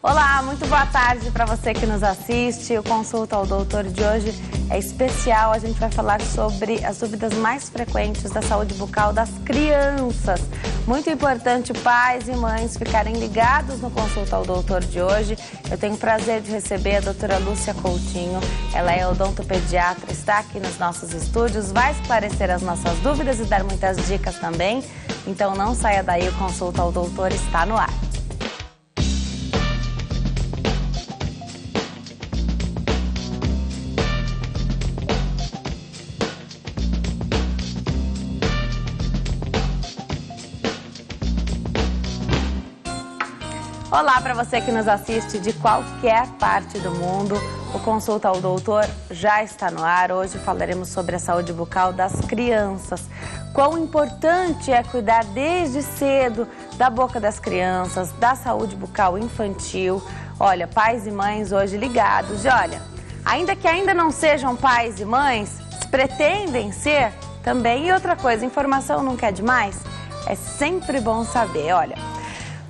Olá, muito boa tarde para você que nos assiste. O Consulta ao Doutor de hoje é especial. A gente vai falar sobre as dúvidas mais frequentes da saúde bucal das crianças. Muito importante pais e mães ficarem ligados no Consulta ao Doutor de hoje. Eu tenho o prazer de receber a doutora Lúcia Coutinho. Ela é odontopediatra, está aqui nos nossos estúdios, vai esclarecer as nossas dúvidas e dar muitas dicas também. Então não saia daí, o Consulta ao Doutor está no ar. Olá para você que nos assiste de qualquer parte do mundo. O Consulta ao Doutor já está no ar. Hoje falaremos sobre a saúde bucal das crianças. Quão importante é cuidar desde cedo da boca das crianças, da saúde bucal infantil. Olha, pais e mães hoje ligados. E olha, ainda que ainda não sejam pais e mães, pretendem ser também. E outra coisa, informação nunca é demais? É sempre bom saber, olha.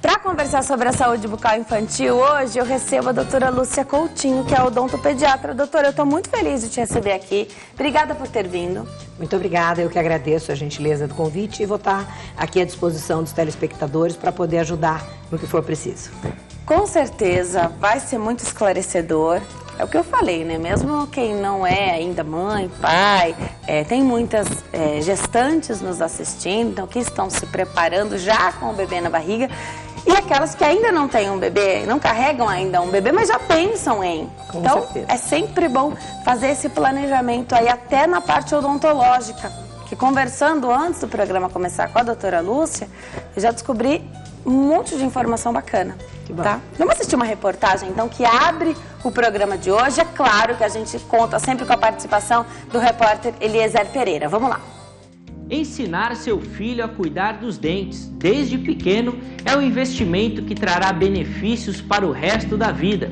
Para conversar sobre a saúde bucal infantil, hoje eu recebo a doutora Lúcia Coutinho, que é odontopediatra. Doutora, eu estou muito feliz de te receber aqui. Obrigada por ter vindo. Muito obrigada, eu que agradeço a gentileza do convite e vou estar aqui à disposição dos telespectadores para poder ajudar no que for preciso. Com certeza, vai ser muito esclarecedor. É o que eu falei, né? Mesmo quem não é ainda mãe, pai, tem muitas gestantes nos assistindo, então que estão se preparando já com o bebê na barriga. E aquelas que ainda não têm um bebê, não carregam ainda um bebê, mas já pensam em. Com então, certeza. É sempre bom fazer esse planejamento aí, até na parte odontológica. Que conversando antes do programa começar com a doutora Lúcia, eu já descobri um monte de informação bacana. Que bom. Tá? Vamos assistir uma reportagem, então, que abre o programa de hoje. É claro que a gente conta sempre com a participação do repórter Eliezer Pereira. Vamos lá. Ensinar seu filho a cuidar dos dentes desde pequeno é um investimento que trará benefícios para o resto da vida.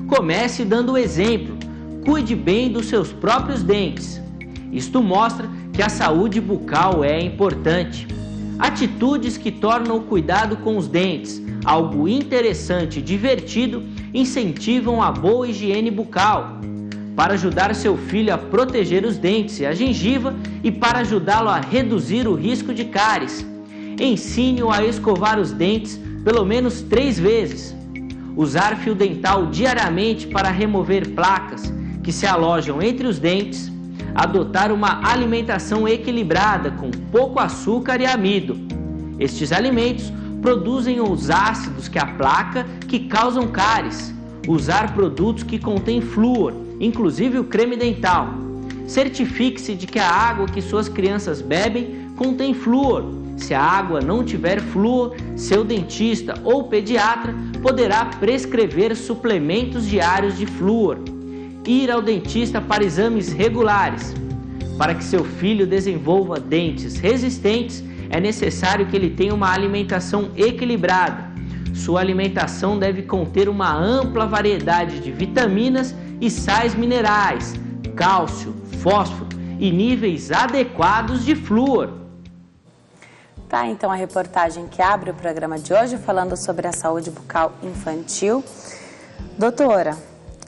Comece dando o exemplo. Cuide bem dos seus próprios dentes. Isto mostra que a saúde bucal é importante. Atitudes que tornam o cuidado com os dentes algo interessante e divertido incentivam a boa higiene bucal. Para ajudar seu filho a proteger os dentes e a gengiva e para ajudá-lo a reduzir o risco de cáries, ensine-o a escovar os dentes pelo menos 3 vezes. Usar fio dental diariamente para remover placas que se alojam entre os dentes. Adotar uma alimentação equilibrada com pouco açúcar e amido. Estes alimentos produzem os ácidos que aplacam, que causam cáries. Usar produtos que contêm flúor, inclusive o creme dental. Certifique-se de que a água que suas crianças bebem contém flúor. Se a água não tiver flúor, seu dentista ou pediatra poderá prescrever suplementos diários de flúor. Ir ao dentista para exames regulares. Para que seu filho desenvolva dentes resistentes, é necessário que ele tenha uma alimentação equilibrada. Sua alimentação deve conter uma ampla variedade de vitaminas e sais minerais, cálcio, fósforo e níveis adequados de flúor. Tá, então a reportagem que abre o programa de hoje falando sobre a saúde bucal infantil. Doutora,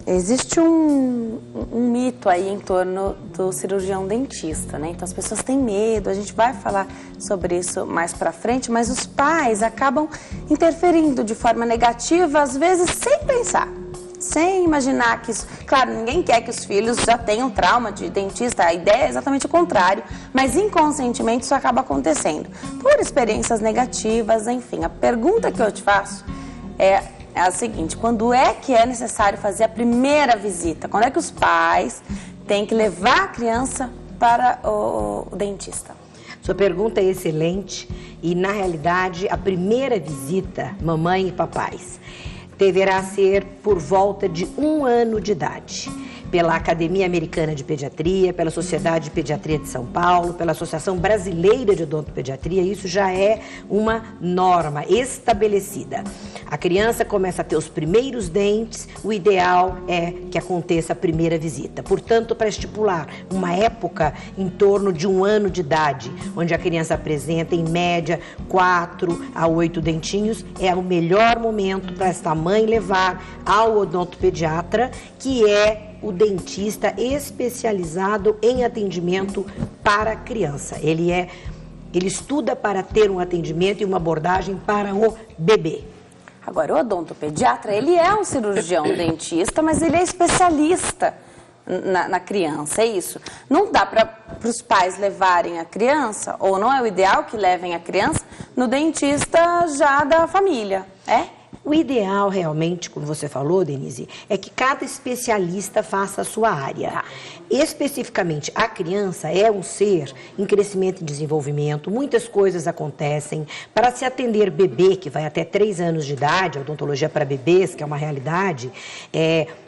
existe um mito aí em torno do cirurgião dentista, né? Então as pessoas têm medo, a gente vai falar sobre isso mais pra frente, mas os pais acabam interferindo de forma negativa, às vezes sem pensar, sem imaginar que isso... Claro, ninguém quer que os filhos já tenham trauma de dentista, a ideia é exatamente o contrário, mas inconscientemente isso acaba acontecendo, por experiências negativas, enfim. A pergunta que eu te faço é a seguinte: quando é que é necessário fazer a primeira visita? Quando é que os pais têm que levar a criança para o dentista? Sua pergunta é excelente e, na realidade, a primeira visita, mamãe e papais, deverá ser por volta de 1 ano de idade. Pela Academia Americana de Pediatria, pela Sociedade de Pediatria de São Paulo, pela Associação Brasileira de Odontopediatria, isso já é uma norma estabelecida. A criança começa a ter os primeiros dentes, o ideal é que aconteça a primeira visita. Portanto, para estipular uma época em torno de 1 ano de idade, onde a criança apresenta em média 4 a 8 dentinhos, é o melhor momento para esta mãe levar ao odontopediatra, que é o dentista especializado em atendimento para a criança. Ele estuda para ter um atendimento e uma abordagem para o bebê. Agora, o odontopediatra, ele é um cirurgião dentista, mas ele é especialista na criança, é isso? Não dá para os pais levarem a criança, ou não é o ideal que levem a criança, no dentista já da família, é? O ideal realmente, como você falou, Denise, é que cada especialista faça a sua área. Tá. Especificamente, a criança é um ser em crescimento e desenvolvimento, muitas coisas acontecem. Para se atender bebê, que vai até 3 anos de idade, a odontologia para bebês, que é uma realidade,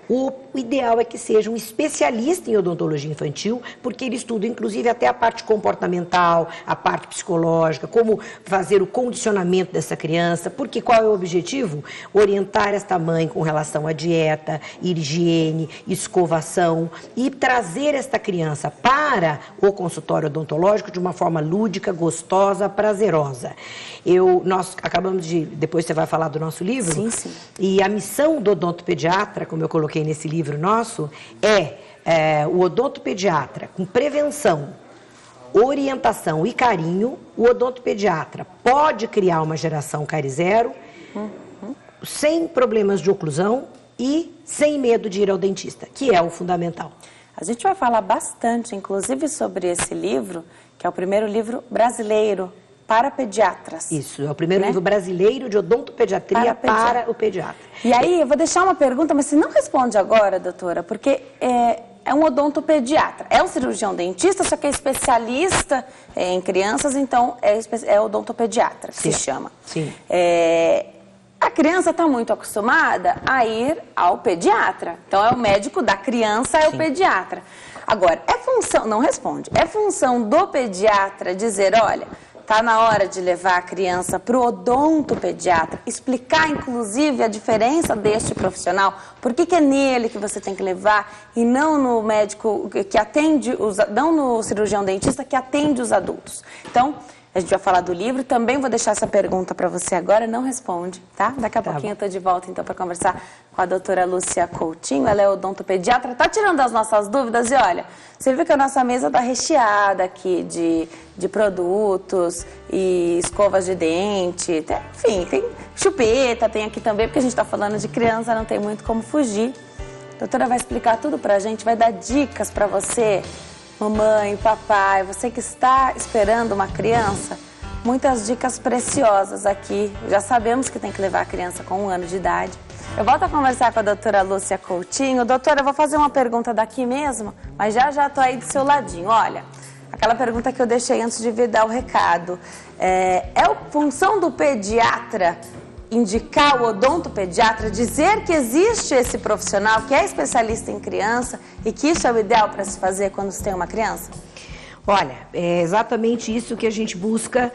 o ideal é que seja um especialista em odontologia infantil, porque ele estuda, inclusive, até a parte comportamental, a parte psicológica, como fazer o condicionamento dessa criança, porque qual é o objetivo? Orientar esta mãe com relação à dieta, higiene, escovação e trazer esta criança para o consultório odontológico de uma forma lúdica, gostosa, prazerosa. Nós acabamos de, depois você vai falar do nosso livro, sim, sim. E a missão do odontopediatra, como eu coloquei nesse livro nosso, o odontopediatra com prevenção, orientação e carinho. O odontopediatra pode criar uma geração carizero, sem problemas de oclusão e sem medo de ir ao dentista, que é o fundamental. A gente vai falar bastante, inclusive, sobre esse livro, que é o primeiro livro brasileiro para pediatras. Isso, é o primeiro livro brasileiro de odontopediatria para o pediatra. E aí, eu vou deixar uma pergunta, mas você não responde agora, doutora, porque é um odontopediatra. É um cirurgião dentista, só que é especialista em crianças, então é odontopediatra, que se chama. Sim. A criança está muito acostumada a ir ao pediatra. Então, é o médico da criança, é o pediatra. Agora, não responde, é função do pediatra dizer, olha, está na hora de levar a criança para o odontopediatra, explicar, inclusive, a diferença deste profissional, por que é nele que você tem que levar e não no médico que atende, não no cirurgião dentista que atende os adultos. Então, a gente vai falar do livro, também vou deixar essa pergunta para você agora, não responde, tá? Daqui a pouquinho eu estou de volta, então, para conversar com a doutora Lúcia Coutinho, ela é odontopediatra, tá tirando as nossas dúvidas e olha, você viu que a nossa mesa está recheada aqui de produtos e escovas de dente, enfim, tem chupeta, tem aqui também, porque a gente está falando de criança, não tem muito como fugir. A doutora vai explicar tudo para a gente, vai dar dicas para você, mamãe, papai, você que está esperando uma criança, muitas dicas preciosas aqui. Já sabemos que tem que levar a criança com 1 ano de idade. Eu volto a conversar com a doutora Lúcia Coutinho. Doutora, eu vou fazer uma pergunta daqui mesmo, mas já estou aí do seu ladinho. Olha, aquela pergunta que eu deixei antes de vir dar o recado. É função do pediatra indicar o odontopediatra, dizer que existe esse profissional que é especialista em criança e que isso é o ideal para se fazer quando se tem uma criança? Olha, é exatamente isso que a gente busca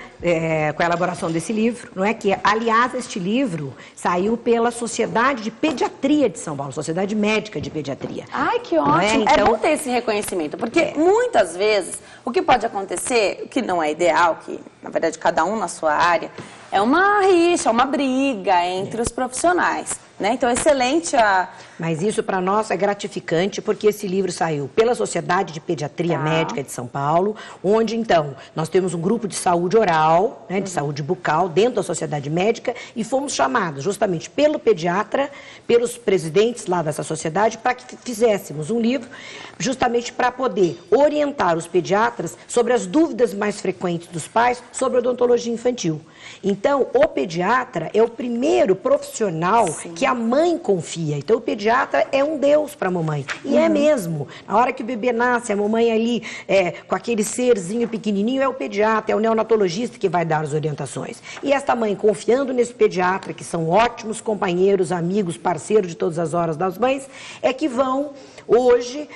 com a elaboração desse livro, não é? Que, aliás, este livro saiu pela Sociedade de Pediatria de São Paulo, Sociedade Médica de Pediatria. Ai, que ótimo! Então, é bom ter esse reconhecimento, porque muitas vezes o que pode acontecer, o que não é ideal, que na verdade cada um na sua área, é uma rixa, uma briga entre os profissionais, né? Então, excelente Mas isso para nós é gratificante, porque esse livro saiu pela Sociedade de Pediatria Médica de São Paulo, onde, então, nós temos um grupo de saúde oral, né, de saúde bucal, dentro da Sociedade Médica, e fomos chamados justamente pelo pediatra, pelos presidentes lá dessa sociedade, para que fizéssemos um livro, justamente para poder orientar os pediatras sobre as dúvidas mais frequentes dos pais sobre odontologia infantil. Então, o pediatra é o primeiro profissional que a mãe confia. Então, o pediatra é um deus para a mamãe. E é mesmo. Na hora que o bebê nasce, a mamãe ali, com aquele serzinho pequenininho, é o pediatra, é o neonatologista que vai dar as orientações. E esta mãe, confiando nesse pediatra, que são ótimos companheiros, amigos, parceiros de todas as horas das mães, é que vão, hoje,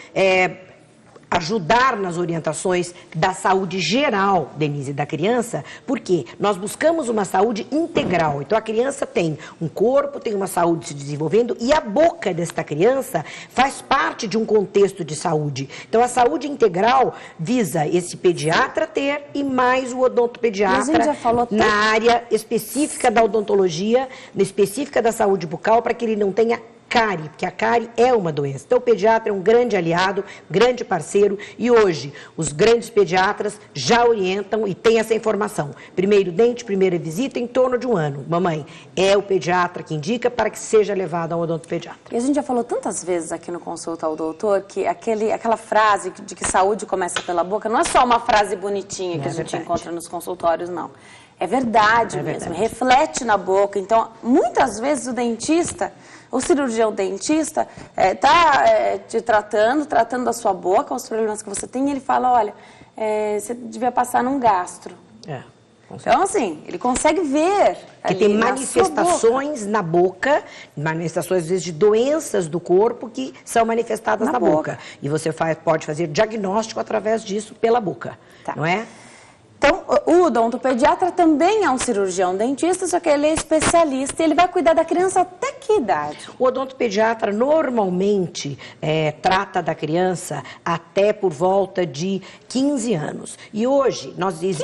ajudar nas orientações da saúde geral, Denise, da criança, porque nós buscamos uma saúde integral. Então, a criança tem um corpo, tem uma saúde se desenvolvendo e a boca desta criança faz parte de um contexto de saúde. Então, a saúde integral visa esse pediatra ter e mais o odontopediatra na área específica da odontologia, específica da saúde bucal, para que ele não tenha cárie, porque a cárie é uma doença. Então, o pediatra é um grande aliado, grande parceiro, e hoje os grandes pediatras já orientam e têm essa informação. Primeiro dente, primeira visita, em torno de 1 ano. Mamãe, é o pediatra que indica para que seja levado ao odontopediatra. E a gente já falou tantas vezes aqui no Consulta ao Doutor que aquela frase de que saúde começa pela boca não é só uma frase bonitinha que a gente encontra nos consultórios, não. É verdade mesmo, reflete na boca. Então, muitas vezes o dentista, o cirurgião dentista está te tratando da sua boca, os problemas que você tem, e ele fala, olha, você devia passar num gastro. Então, assim, ele consegue ver. Que tem manifestações na boca, manifestações, às vezes, de doenças do corpo que são manifestadas na boca. E você pode fazer diagnóstico através disso pela boca, não é? Então, o odontopediatra também é um cirurgião dentista, só que ele é especialista e ele vai cuidar da criança até que idade? O odontopediatra normalmente trata da criança até por volta de 15 anos. E hoje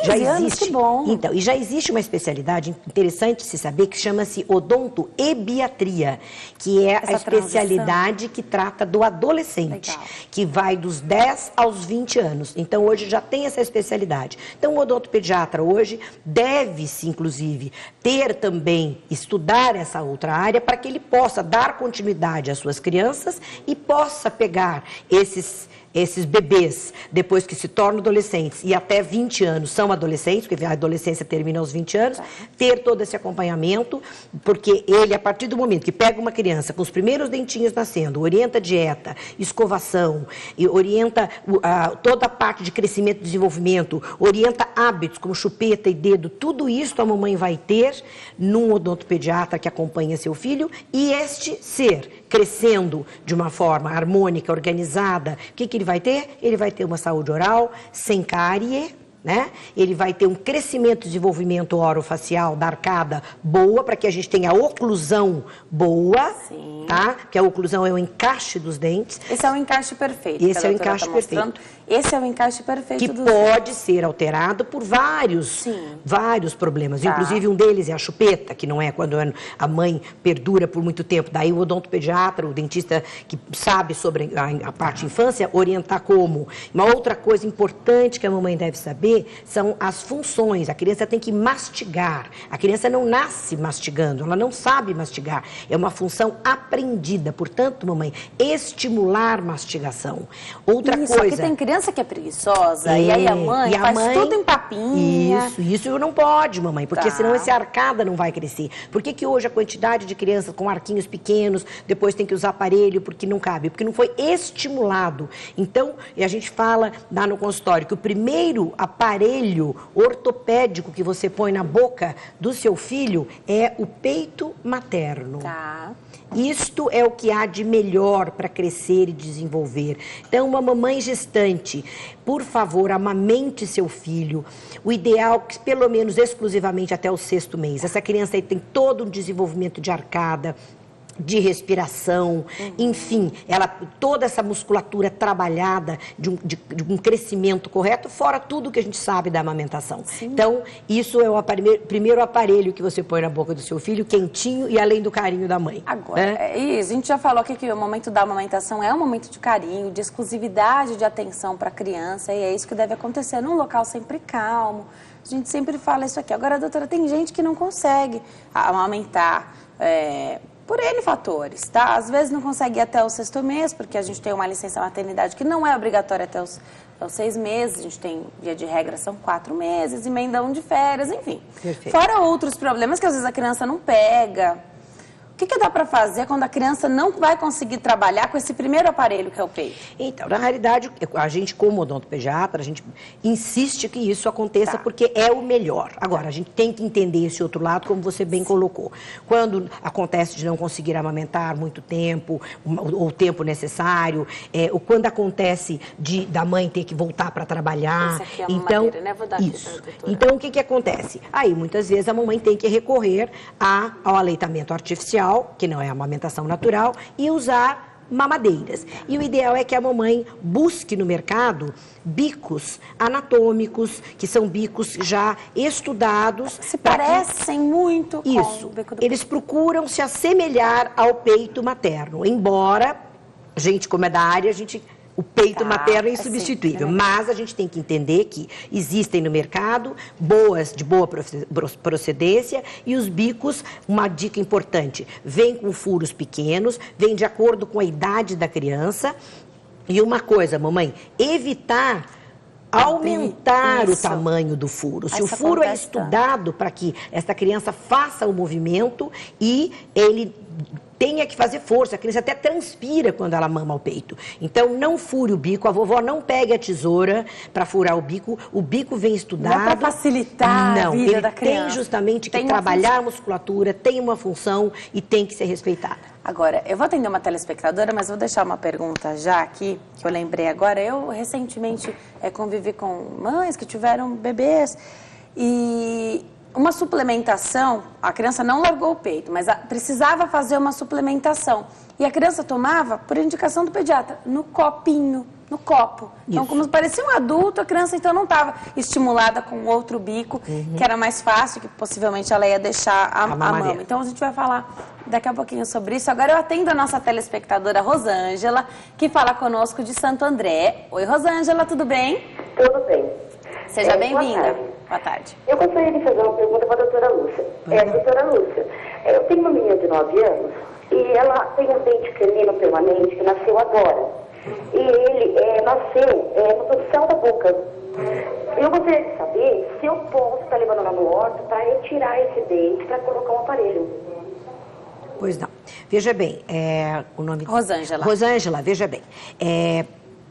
já existe. Que bom. Então, e já existe uma especialidade interessante se saber que chama-se odontoebiatria, que é a especialidade que trata do adolescente, que vai dos 10 aos 20 anos. Então, hoje já tem essa especialidade. Então, o odontopediatra hoje deve-se, inclusive, ter também, estudar essa outra área para que ele possa dar continuidade às suas crianças e possa pegar esses bebês, depois que se tornam adolescentes e até 20 anos são adolescentes, porque a adolescência termina aos 20 anos, ter todo esse acompanhamento, porque ele, a partir do momento que pega uma criança com os primeiros dentinhos nascendo, orienta dieta, escovação, e orienta toda a parte de crescimento e desenvolvimento, orienta hábitos como chupeta e dedo, tudo isso a mamãe vai ter num odontopediatra que acompanha seu filho, e este ser crescendo de uma forma harmônica, organizada, o que ele vai ter? Ele vai ter uma saúde oral sem cárie, né? Ele vai ter um crescimento e desenvolvimento orofacial da arcada boa, para que a gente tenha a oclusão boa, tá? Porque a oclusão é o encaixe dos dentes. Esse é o encaixe perfeito. Esse é o encaixe perfeito. Esse é o encaixe perfeito que pode ser alterado por vários problemas. Inclusive, um deles é a chupeta, que não é quando a mãe perdura por muito tempo. Daí o odontopediatra, o dentista que sabe sobre a parte de infância, orientar como. Uma outra coisa importante que a mamãe deve saber são as funções. A criança tem que mastigar. A criança não nasce mastigando, ela não sabe mastigar. É uma função aprendida. Portanto, mamãe, estimular mastigação. Outra coisa... Porque tem criança que é preguiçosa, e aí a mãe faz tudo em papinha. Isso não pode, mamãe, porque senão esse arcada não vai crescer. Por que hoje a quantidade de crianças com arquinhos pequenos, depois tem que usar aparelho porque não cabe? Porque não foi estimulado. Então, e a gente fala lá no consultório que o primeiro aparelho ortopédico que você põe na boca do seu filho é o peito materno. Isto é o que há de melhor para crescer e desenvolver. Então, uma mamãe gestante, por favor, amamente seu filho. O ideal, que pelo menos exclusivamente até o 6º mês. Essa criança aí tem todo um desenvolvimento de arcada, de respiração, enfim, toda essa musculatura trabalhada de um crescimento correto, fora tudo que a gente sabe da amamentação. Então, isso é o primeiro aparelho que você põe na boca do seu filho, quentinho e além do carinho da mãe. Agora, a gente já falou aqui que o momento da amamentação é um momento de carinho, de exclusividade de atenção para a criança, e é isso que deve acontecer num local sempre calmo. A gente sempre fala isso aqui. Agora, doutora, tem gente que não consegue amamentar, por N fatores, tá? Às vezes não consegue ir até o 6º mês, porque a gente tem uma licença maternidade que não é obrigatória até os 6 meses, a gente tem, via de regra, são 4 meses, emenda 1 de férias, enfim. Fora outros problemas que às vezes a criança não pega, O que dá para fazer quando a criança não vai conseguir trabalhar com esse primeiro aparelho que é o peito? Então, na realidade, a gente, como odontopediatra, a gente insiste que isso aconteça porque é o melhor. Agora, a gente tem que entender esse outro lado, como você bem colocou. Quando acontece de não conseguir amamentar muito tempo, ou o tempo necessário, ou quando acontece da mãe ter que voltar para trabalhar. Essa aqui é uma mamadeira, né? Vou dar isso. Então, o que acontece? Aí, muitas vezes, a mamãe tem que recorrer ao aleitamento artificial, que não é a amamentação natural, e usar mamadeiras. E o ideal é que a mamãe busque no mercado bicos anatômicos, que são bicos já estudados. Se parecem muito com isso. O bico do Eles procuram se assemelhar ao peito materno, embora, gente, como é da área, o peito materno é insubstituível, mas a gente tem que entender que existem no mercado de boa procedência, e os bicos, uma dica importante, vem com furos pequenos, vem de acordo com a idade da criança. E uma coisa, mamãe, evitar aumentar o tamanho do furo. Se o furo é estudado para que essa criança faça o movimento e ele tenha que fazer força, a criança até transpira quando ela mama o peito. Então, não fure o bico, a vovó não pegue a tesoura para furar o bico vem estudado. Não é para facilitar a vida da criança. Tem justamente que trabalhar a musculatura, tem uma função e tem que ser respeitada. Agora, eu vou atender uma telespectadora, mas vou deixar uma pergunta já aqui, que eu lembrei agora. Eu, recentemente, convivi com mães que tiveram bebês e uma suplementação, a criança não largou o peito, mas precisava fazer uma suplementação. E a criança tomava, por indicação do pediatra, no copinho, no copo. Então, como parecia um adulto, a criança então não estava estimulada com outro bico, que era mais fácil, que possivelmente ela ia deixar a mama. Então, a gente vai falar daqui a pouquinho sobre isso. Agora eu atendo a nossa telespectadora Rosângela, que fala conosco de Santo André. Oi, Rosângela, tudo bem? Tudo bem. Seja bem-vinda. Boa tarde. Eu gostaria de fazer uma pergunta para a doutora Lúcia. Doutora Lúcia, eu tenho uma menina de 9 anos e ela tem um dente canino permanente que nasceu agora. E ele nasceu no posição da boca. Eu gostaria de saber se eu posso estar levando lá no orto para retirar esse dente para colocar um aparelho. Pois não. Veja bem, o nome... Rosângela. Rosângela, veja bem.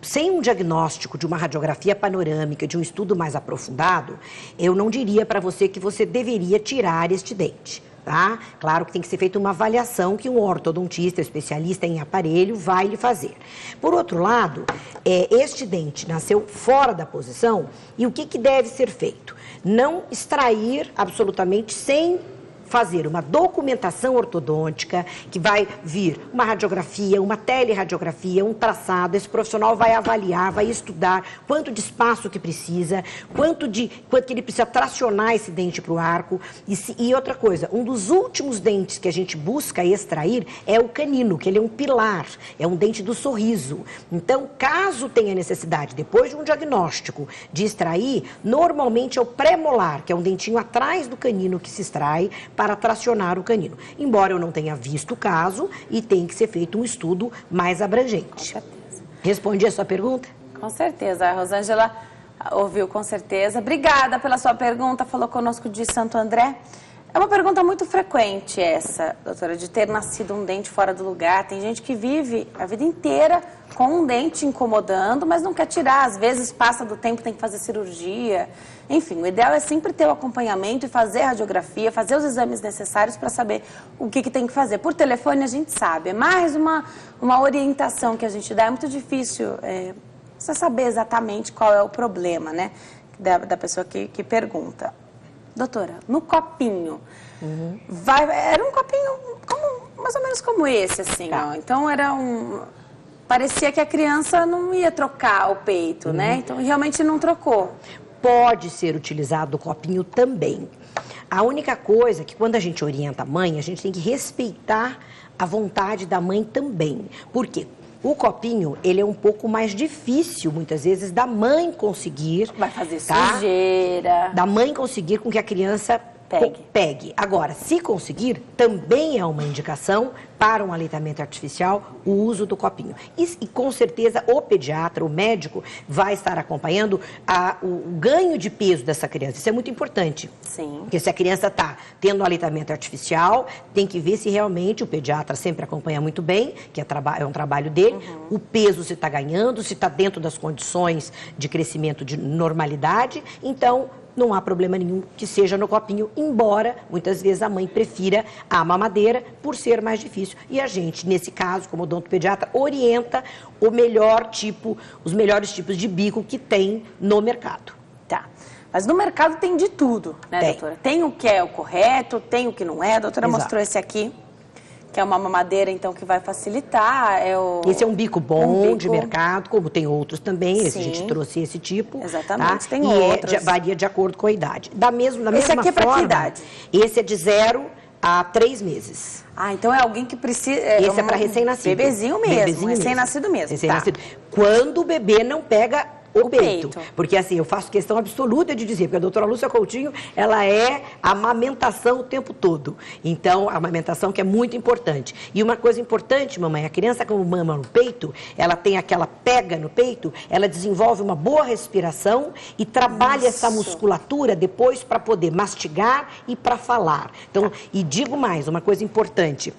Sem um diagnóstico de uma radiografia panorâmica, de um estudo mais aprofundado, eu não diria para você que você deveria tirar este dente, tá? Claro que tem que ser feita uma avaliação que um ortodontista, especialista em aparelho, vai lhe fazer. Por outro lado, este dente nasceu fora da posição e o que deve ser feito? Não extrair absolutamente sem fazer uma documentação ortodôntica, que vai vir uma radiografia, uma teleradiografia, um traçado. Esse profissional vai avaliar, vai estudar quanto de espaço que precisa, quanto que ele precisa tracionar esse dente para o arco. E outra coisa, um dos últimos dentes que a gente busca extrair é o canino, que ele é um pilar, é um dente do sorriso. Então, caso tenha necessidade, depois de um diagnóstico, de extrair, normalmente é o pré-molar, que é um dentinho atrás do canino que se extrai, para tracionar o canino. Embora eu não tenha visto o caso e tem que ser feito um estudo mais abrangente. Com certeza. Respondi a sua pergunta? Com certeza. A Rosângela ouviu com certeza. Obrigada pela sua pergunta. Falou conosco de Santo André. É uma pergunta muito frequente essa, doutora, de ter nascido um dente fora do lugar. Tem gente que vive a vida inteira com um dente incomodando, mas não quer tirar. Às vezes passa do tempo, tem que fazer cirurgia. Enfim, o ideal é sempre ter o acompanhamento e fazer a radiografia, fazer os exames necessários para saber o que tem que fazer. Por telefone a gente sabe, é mais uma orientação que a gente dá. É muito difícil você saber exatamente qual é o problema, né, da pessoa que pergunta. Doutora, no copinho, era um copinho mais ou menos como esse, assim, ó. Então parecia que a criança não ia trocar o peito, né? Então realmente não trocou. Pode ser utilizado o copinho também. A única coisa é que quando a gente orienta a mãe, a gente tem que respeitar a vontade da mãe também. Por quê? O copinho, ele é um pouco mais difícil, muitas vezes, da mãe conseguir... Vai fazer sujeira. Da mãe conseguir com que a criança Pegue. Agora, se conseguir, também é uma indicação para um aleitamento artificial o uso do copinho. E com certeza o pediatra, o médico, vai estar acompanhando o ganho de peso dessa criança. Isso é muito importante. Sim. Porque se a criança está tendo um aleitamento artificial, tem que ver se realmente o pediatra sempre acompanha muito bem, que é um trabalho dele, o peso se está ganhando, se está dentro das condições de crescimento de normalidade. Então, não há problema nenhum que seja no copinho, embora muitas vezes a mãe prefira a mamadeira por ser mais difícil. E a gente, nesse caso, como odontopediatra, orienta os melhores tipos de bico que tem no mercado. Tá. Mas no mercado tem de tudo, né, doutora? Tem o que é o correto, tem o que não é. A doutora mostrou esse aqui, que é uma mamadeira, então, que vai facilitar. Esse é um bico bom de mercado, como tem outros também. Esse, a gente trouxe esse tipo. Exatamente, tá? tem outros. Varia de acordo com a idade. Da mesma esse aqui é para que idade? Esse é de 0 a 3 meses. Ah, então é alguém que precisa... Esse é para recém-nascido. Bebezinho mesmo, recém-nascido mesmo. Recém-nascido. Quando o bebê não pega o peito. Porque assim, eu faço questão absoluta de dizer, porque a doutora Lúcia Coutinho, ela é amamentação o tempo todo. Então, a amamentação que é muito importante. E uma coisa importante, mamãe, a criança como mama no peito, ela tem aquela pega no peito, ela desenvolve uma boa respiração e trabalha essa musculatura depois para poder mastigar e para falar. Então, e digo mais, uma coisa importante.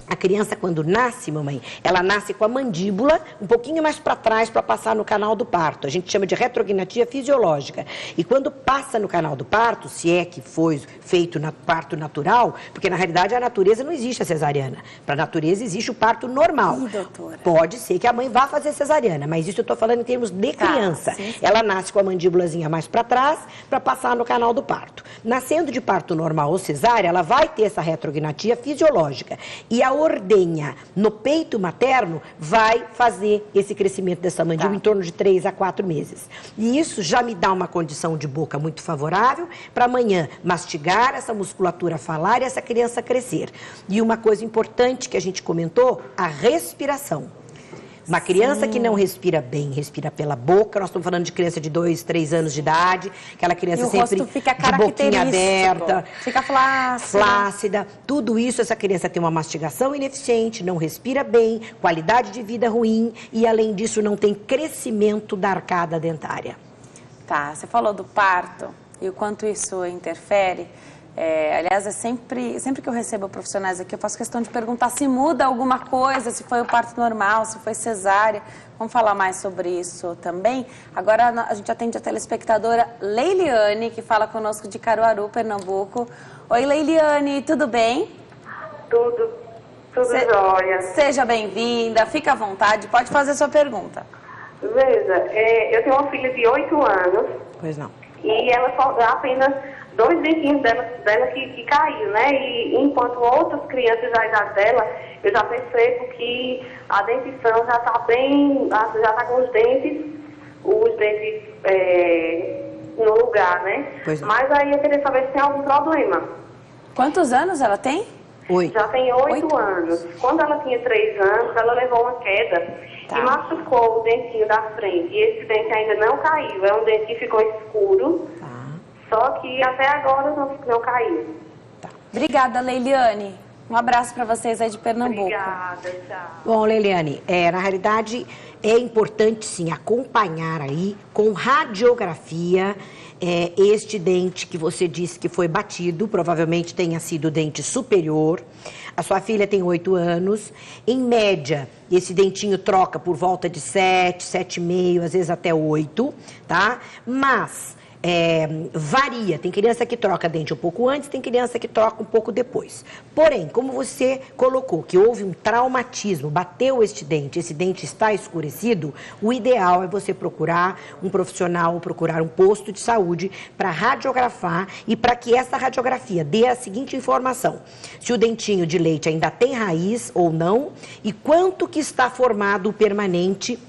A criança, quando nasce, mamãe, ela nasce com a mandíbula um pouquinho mais para trás para passar no canal do parto. A gente chama de retrognatia fisiológica. E quando passa no canal do parto, se é que foi feito no parto natural, porque na realidade a natureza não existe a cesariana. Para a natureza existe o parto normal. Ih, doutora. Pode ser que a mãe vá fazer cesariana, mas isso eu estou falando em termos de criança. Sim. Ela nasce com a mandíbulazinha mais para trás para passar no canal do parto. Nascendo de parto normal ou cesárea, ela vai ter essa retrognatia fisiológica. E a ordenha no peito materno vai fazer esse crescimento dessa mandíbula em torno de 3 a 4 meses. E isso já me dá uma condição de boca muito favorável para amanhã mastigar, essa musculatura falar e essa criança crescer. E uma coisa importante que a gente comentou, a respiração. Uma criança que não respira bem, respira pela boca, nós estamos falando de criança de 2, 3 anos de idade, aquela criança sempre fica de boquinha aberta, fica flácida. Tudo isso, essa criança tem uma mastigação ineficiente, não respira bem, qualidade de vida ruim e, além disso, não tem crescimento da arcada dentária. Tá, você falou do parto e o quanto isso interfere. Aliás, sempre que eu recebo profissionais aqui, eu faço questão de perguntar se muda alguma coisa, se foi o parto normal, se foi cesárea. Vamos falar mais sobre isso também. Agora a gente atende a telespectadora Leiliane, que fala conosco de Caruaru, Pernambuco. Oi, Leiliane, tudo bem? Tudo jóia. Seja bem-vinda, fica à vontade, pode fazer sua pergunta. Veja, eu tenho uma filha de 8 anos. Pois não. E ela só dá apenas 2 dentinhos dela que caiu, né? E enquanto outras crianças da idade dela, eu já percebo que a dentição já está bem, já está com os dentes no lugar, né? Pois não. Mas aí eu queria saber se tem algum problema. Quantos anos ela tem? 8. Já tem 8 anos. Quando ela tinha 3 anos, ela levou uma queda e machucou o dentinho da frente. E esse dente ainda não caiu. É um dente que ficou escuro. Só que até agora não caiu. Obrigada, Leiliane. Um abraço para vocês aí de Pernambuco. Obrigada, tchau. Bom, Leiliane, na realidade é importante sim acompanhar aí com radiografia este dente que você disse que foi batido, provavelmente tenha sido o dente superior. A sua filha tem 8 anos. Em média, esse dentinho troca por volta de 7, 7,5, às vezes até 8, tá? Mas varia, tem criança que troca dente um pouco antes, tem criança que troca um pouco depois. Porém, como você colocou que houve um traumatismo, bateu este dente, esse dente está escurecido, o ideal é você procurar um profissional, procurar um posto de saúde para radiografar e para que essa radiografia dê a seguinte informação: se o dentinho de leite ainda tem raiz ou não e quanto que está formado o permanente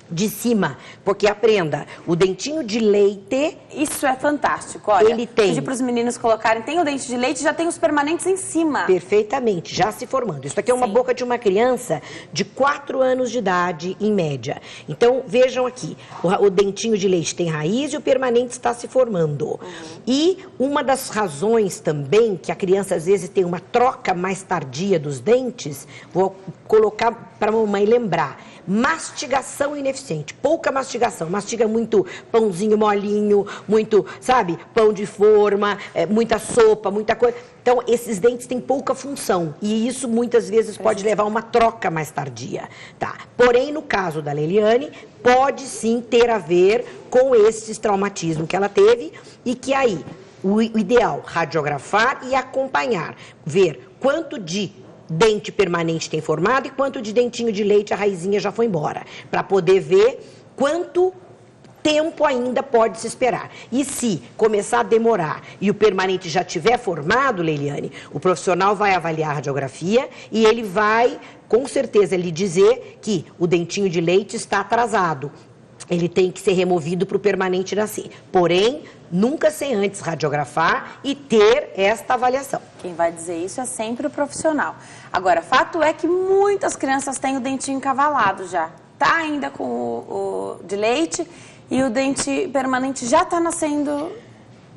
de cima, porque aprenda, o dentinho de leite... Isso é fantástico, olha. Ele tem. Pedir para os meninos colocarem, tem o dente de leite, já tem os permanentes em cima. Perfeitamente, já se formando. Isso aqui é uma boca de uma criança de 4 anos de idade, em média. Então, vejam aqui, o dentinho de leite tem raiz e o permanente está se formando. E uma das razões também que a criança, às vezes, tem uma troca mais tardia dos dentes, vou colocar para a mamãe lembrar, mastigação ineficiente, pouca mastigação, mastiga muito pãozinho molinho, muito, sabe, pão de forma, muita sopa, muita coisa. Então, esses dentes têm pouca função e isso muitas vezes pode levar a uma troca mais tardia, tá? Porém, no caso da Leliane, pode sim ter a ver com esses traumatismos que ela teve e que aí, o ideal, radiografar e acompanhar, ver quanto de dente permanente tem formado e quanto de dentinho de leite a raizinha já foi embora, para poder ver quanto tempo ainda pode se esperar. E se começar a demorar e o permanente já tiver formado, Leiliane, o profissional vai avaliar a radiografia e ele vai, com certeza, lhe dizer que o dentinho de leite está atrasado. Ele tem que ser removido para o permanente nascer. Porém, nunca sem antes radiografar e ter esta avaliação. Quem vai dizer isso é sempre o profissional. Agora, fato é que muitas crianças têm o dentinho encavalado já. Tá ainda com o de leite e o dente permanente já está nascendo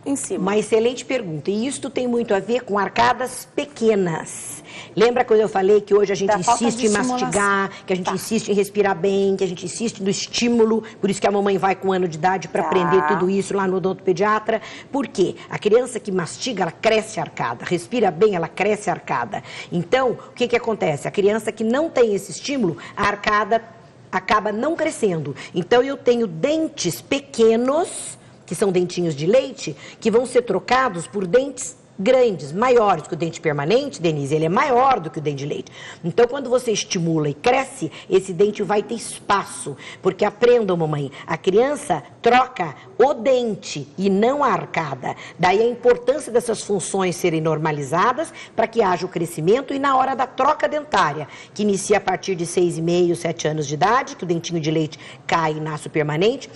em cima. Uma excelente pergunta. E isso tem muito a ver com arcadas pequenas. Lembra quando eu falei que hoje a gente insiste em mastigar, que a gente insiste em respirar bem, que a gente insiste no estímulo, por isso que a mamãe vai com 1 ano de idade para aprender tudo isso lá no odontopediatra. Por quê? A criança que mastiga, ela cresce a arcada, respira bem, ela cresce a arcada. Então, o que acontece? A criança que não tem esse estímulo, a arcada acaba não crescendo. Então, eu tenho dentes pequenos, que são dentinhos de leite, que vão ser trocados por dentes grandes, maiores que o dente permanente, Denise, ele é maior do que o dente de leite. Então, quando você estimula e cresce, esse dente vai ter espaço. Porque aprendam, mamãe, a criança troca o dente e não a arcada. Daí a importância dessas funções serem normalizadas para que haja o crescimento e na hora da troca dentária, que inicia a partir de 6,5, 7 anos de idade, que o dentinho de leite cai e nasce o permanente,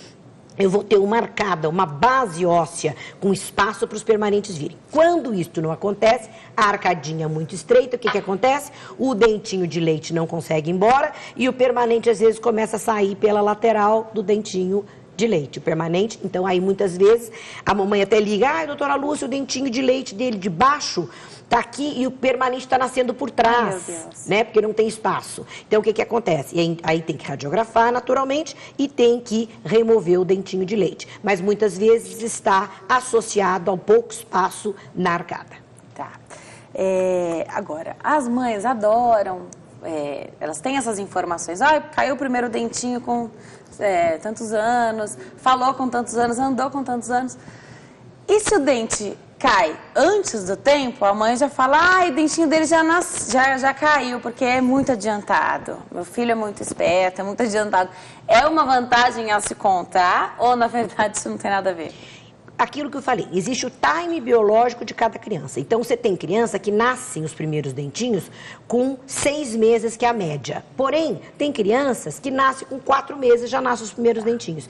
eu vou ter uma arcada, uma base óssea com espaço para os permanentes virem. Quando isso não acontece, a arcadinha é muito estreita, o que acontece? O dentinho de leite não consegue ir embora e o permanente às vezes começa a sair pela lateral do dentinho de leite, o permanente. Então aí muitas vezes a mamãe até liga, ai, doutora Lúcia, o dentinho de leite dele de baixo está aqui e o permanente está nascendo por trás, né? Porque não tem espaço. Então, o que acontece? E aí tem que radiografar naturalmente e tem que remover o dentinho de leite. Mas muitas vezes está associado ao pouco espaço na arcada. Tá. Agora, as mães adoram, elas têm essas informações. Caiu o primeiro dentinho com tantos anos, falou com tantos anos, andou com tantos anos. E se o dente cai antes do tempo, a mãe já fala, o dentinho dele já caiu, porque é muito adiantado. Meu filho é muito esperto, é muito adiantado. É uma vantagem a se contar ou, na verdade, isso não tem nada a ver? Aquilo que eu falei, existe o time biológico de cada criança. Então, você tem criança que nascem os primeiros dentinhos com 6 meses, que é a média. Porém, tem crianças que nascem com 4 meses, já nascem os primeiros dentinhos.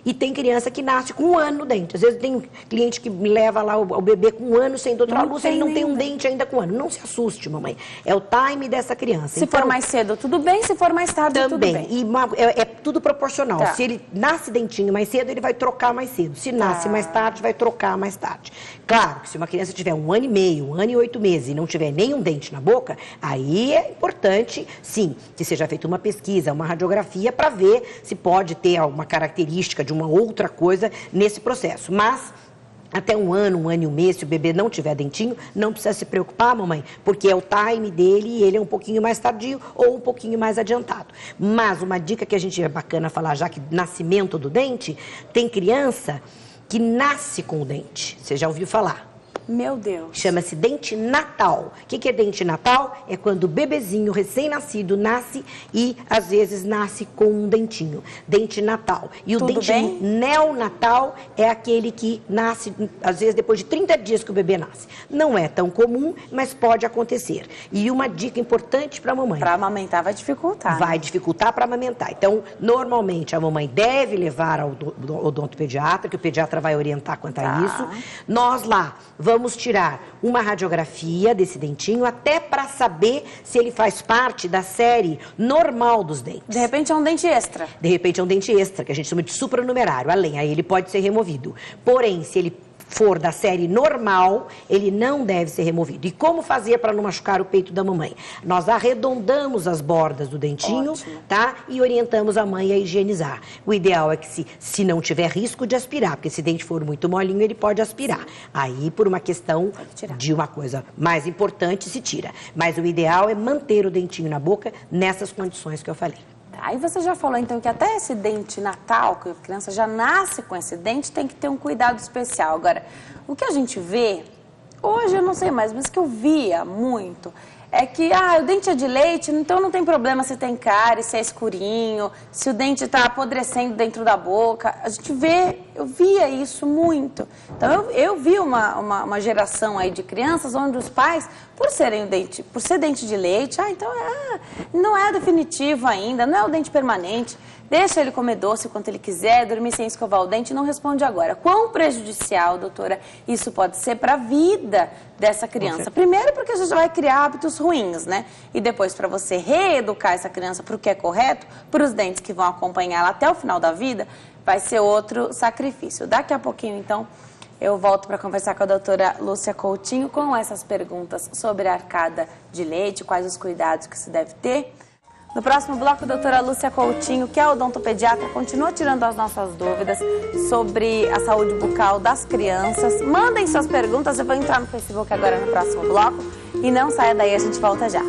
E tem criança que nasce com 1 ano no dente. Às vezes tem cliente que me leva lá o bebê com 1 ano sem doutora Lúcia, ele não tem um dente ainda com 1 ano. Não se assuste, mamãe. É o time dessa criança. Se for mais cedo, tudo bem. Se for mais tarde, tudo bem. E é tudo proporcional. Se ele nasce dentinho mais cedo, ele vai trocar mais cedo. Se nasce mais tarde, vai trocar mais tarde. Claro que se uma criança tiver 1 ano e meio, 1 ano e 8 meses e não tiver nenhum dente na boca, aí é importante, sim, que seja feita uma pesquisa, uma radiografia para ver se pode ter alguma característica de uma outra coisa nesse processo. Mas até 1 ano, 1 ano e 1 mês, se o bebê não tiver dentinho, não precisa se preocupar, mamãe, porque é o time dele e ele é um pouquinho mais tardio ou um pouquinho mais adiantado. Mas uma dica que a gente é bacana falar, já que nascimento do dente, tem criança que nasce com o dente. Você já ouviu falar? Meu Deus. Chama-se dente natal. O que é dente natal? É quando o bebezinho recém-nascido nasce e, às vezes, nasce com um dentinho. Dente natal. E o dente neonatal é aquele que nasce, às vezes, depois de 30 dias que o bebê nasce. Não é tão comum, mas pode acontecer. E uma dica importante para a mamãe. Para amamentar vai dificultar. Vai dificultar para amamentar. Então, normalmente, a mamãe deve levar ao odontopediatra, que o pediatra vai orientar quanto a isso. Nós lá vamos tirar uma radiografia desse dentinho, até para saber se ele faz parte da série normal dos dentes. De repente é um dente extra. De repente é um dente extra, que a gente chama de supranumerário, além, aí ele pode ser removido. Porém, se ele for da série normal, ele não deve ser removido. E como fazer para não machucar o peito da mamãe? Nós arredondamos as bordas do dentinho, tá? E orientamos a mãe a higienizar. O ideal é que se não tiver risco de aspirar, porque se o dente for muito molinho, ele pode aspirar. Aí, por uma questão de uma coisa mais importante, se tira. Mas o ideal é manter o dentinho na boca nessas condições que eu falei. Aí você já falou, então, que até esse dente natal, que a criança já nasce com esse dente, tem que ter um cuidado especial. Agora, o que a gente vê, hoje eu não sei mais, mas que eu via muito, é que, o dente é de leite, então não tem problema se tem cárie, se é escurinho, se o dente está apodrecendo dentro da boca. A gente vê, eu via isso muito. Então, eu vi uma geração aí de crianças onde os pais, por ser dente de leite, então não é definitivo ainda, não é o dente permanente. Deixa ele comer doce quanto ele quiser, dormir sem escovar o dente, não responde agora. Quão prejudicial, doutora, isso pode ser para a vida dessa criança? Primeiro porque a gente vai criar hábitos ruins, né? E depois para você reeducar essa criança para o que é correto, para os dentes que vão acompanhá-la até o final da vida, vai ser outro sacrifício. Daqui a pouquinho, então, eu volto para conversar com a doutora Lúcia Coutinho com essas perguntas sobre a arcada de leite, quais os cuidados que se deve ter. No próximo bloco, a doutora Lúcia Coutinho, que é odontopediatra, continua tirando as nossas dúvidas sobre a saúde bucal das crianças. Mandem suas perguntas, eu vou entrar no Facebook agora no próximo bloco. E não saia daí, a gente volta já.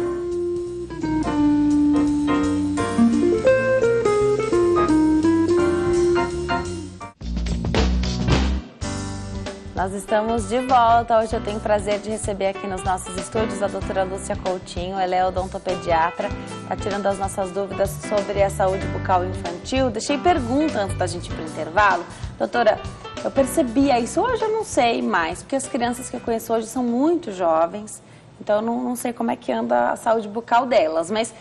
Nós estamos de volta. Hoje eu tenho o prazer de receber aqui nos nossos estúdios a doutora Lúcia Coutinho. Ela é odontopediatra, está tirando as nossas dúvidas sobre a saúde bucal infantil. Deixei pergunta antes da gente ir para o intervalo. Doutora, eu percebia isso, hoje eu não sei mais, porque as crianças que eu conheço hoje são muito jovens, então eu não sei como é que anda a saúde bucal delas, mas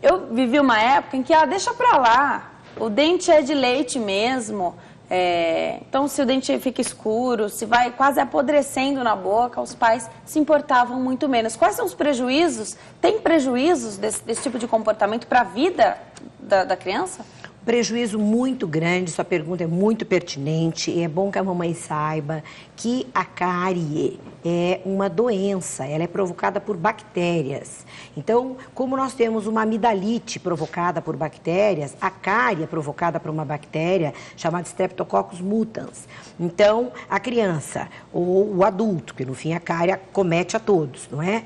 eu vivi uma época em que, deixa pra lá, o dente é de leite mesmo. Então, se o dente fica escuro, se vai quase apodrecendo na boca, os pais se importavam muito menos. Quais são os prejuízos? Tem prejuízos desse tipo de comportamento para a vida da criança? Prejuízo muito grande, sua pergunta é muito pertinente e é bom que a mamãe saiba que a cárie é uma doença, ela é provocada por bactérias. Então, como nós temos uma amidalite provocada por bactérias, a cárie é provocada por uma bactéria chamada Streptococcus mutans. Então, a criança ou o adulto, que no fim a cárie acomete a todos, não é?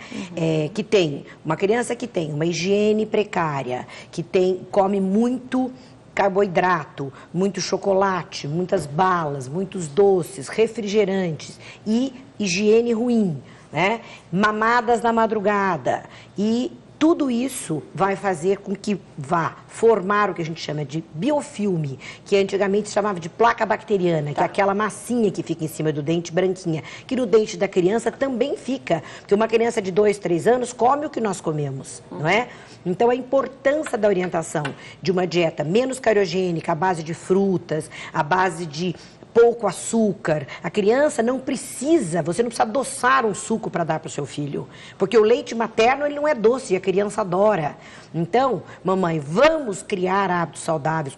Que tem uma criança que tem uma higiene precária, que come muito carboidrato, muito chocolate, muitas balas, muitos doces, refrigerantes e higiene ruim, né? Mamadas na madrugada e tudo isso vai fazer com que vá formar o que a gente chama de biofilme, que antigamente se chamava de placa bacteriana, que é aquela massinha que fica em cima do dente, branquinha, que no dente da criança também fica, porque uma criança de 2, 3 anos come o que nós comemos, não é? Então, a importância da orientação de uma dieta menos cariogênica, à base de frutas, à base de pouco açúcar. A criança não precisa, você não precisa adoçar um suco para dar para o seu filho, porque o leite materno ele não é doce e a criança adora. Então, mamãe, vamos criar hábitos saudáveis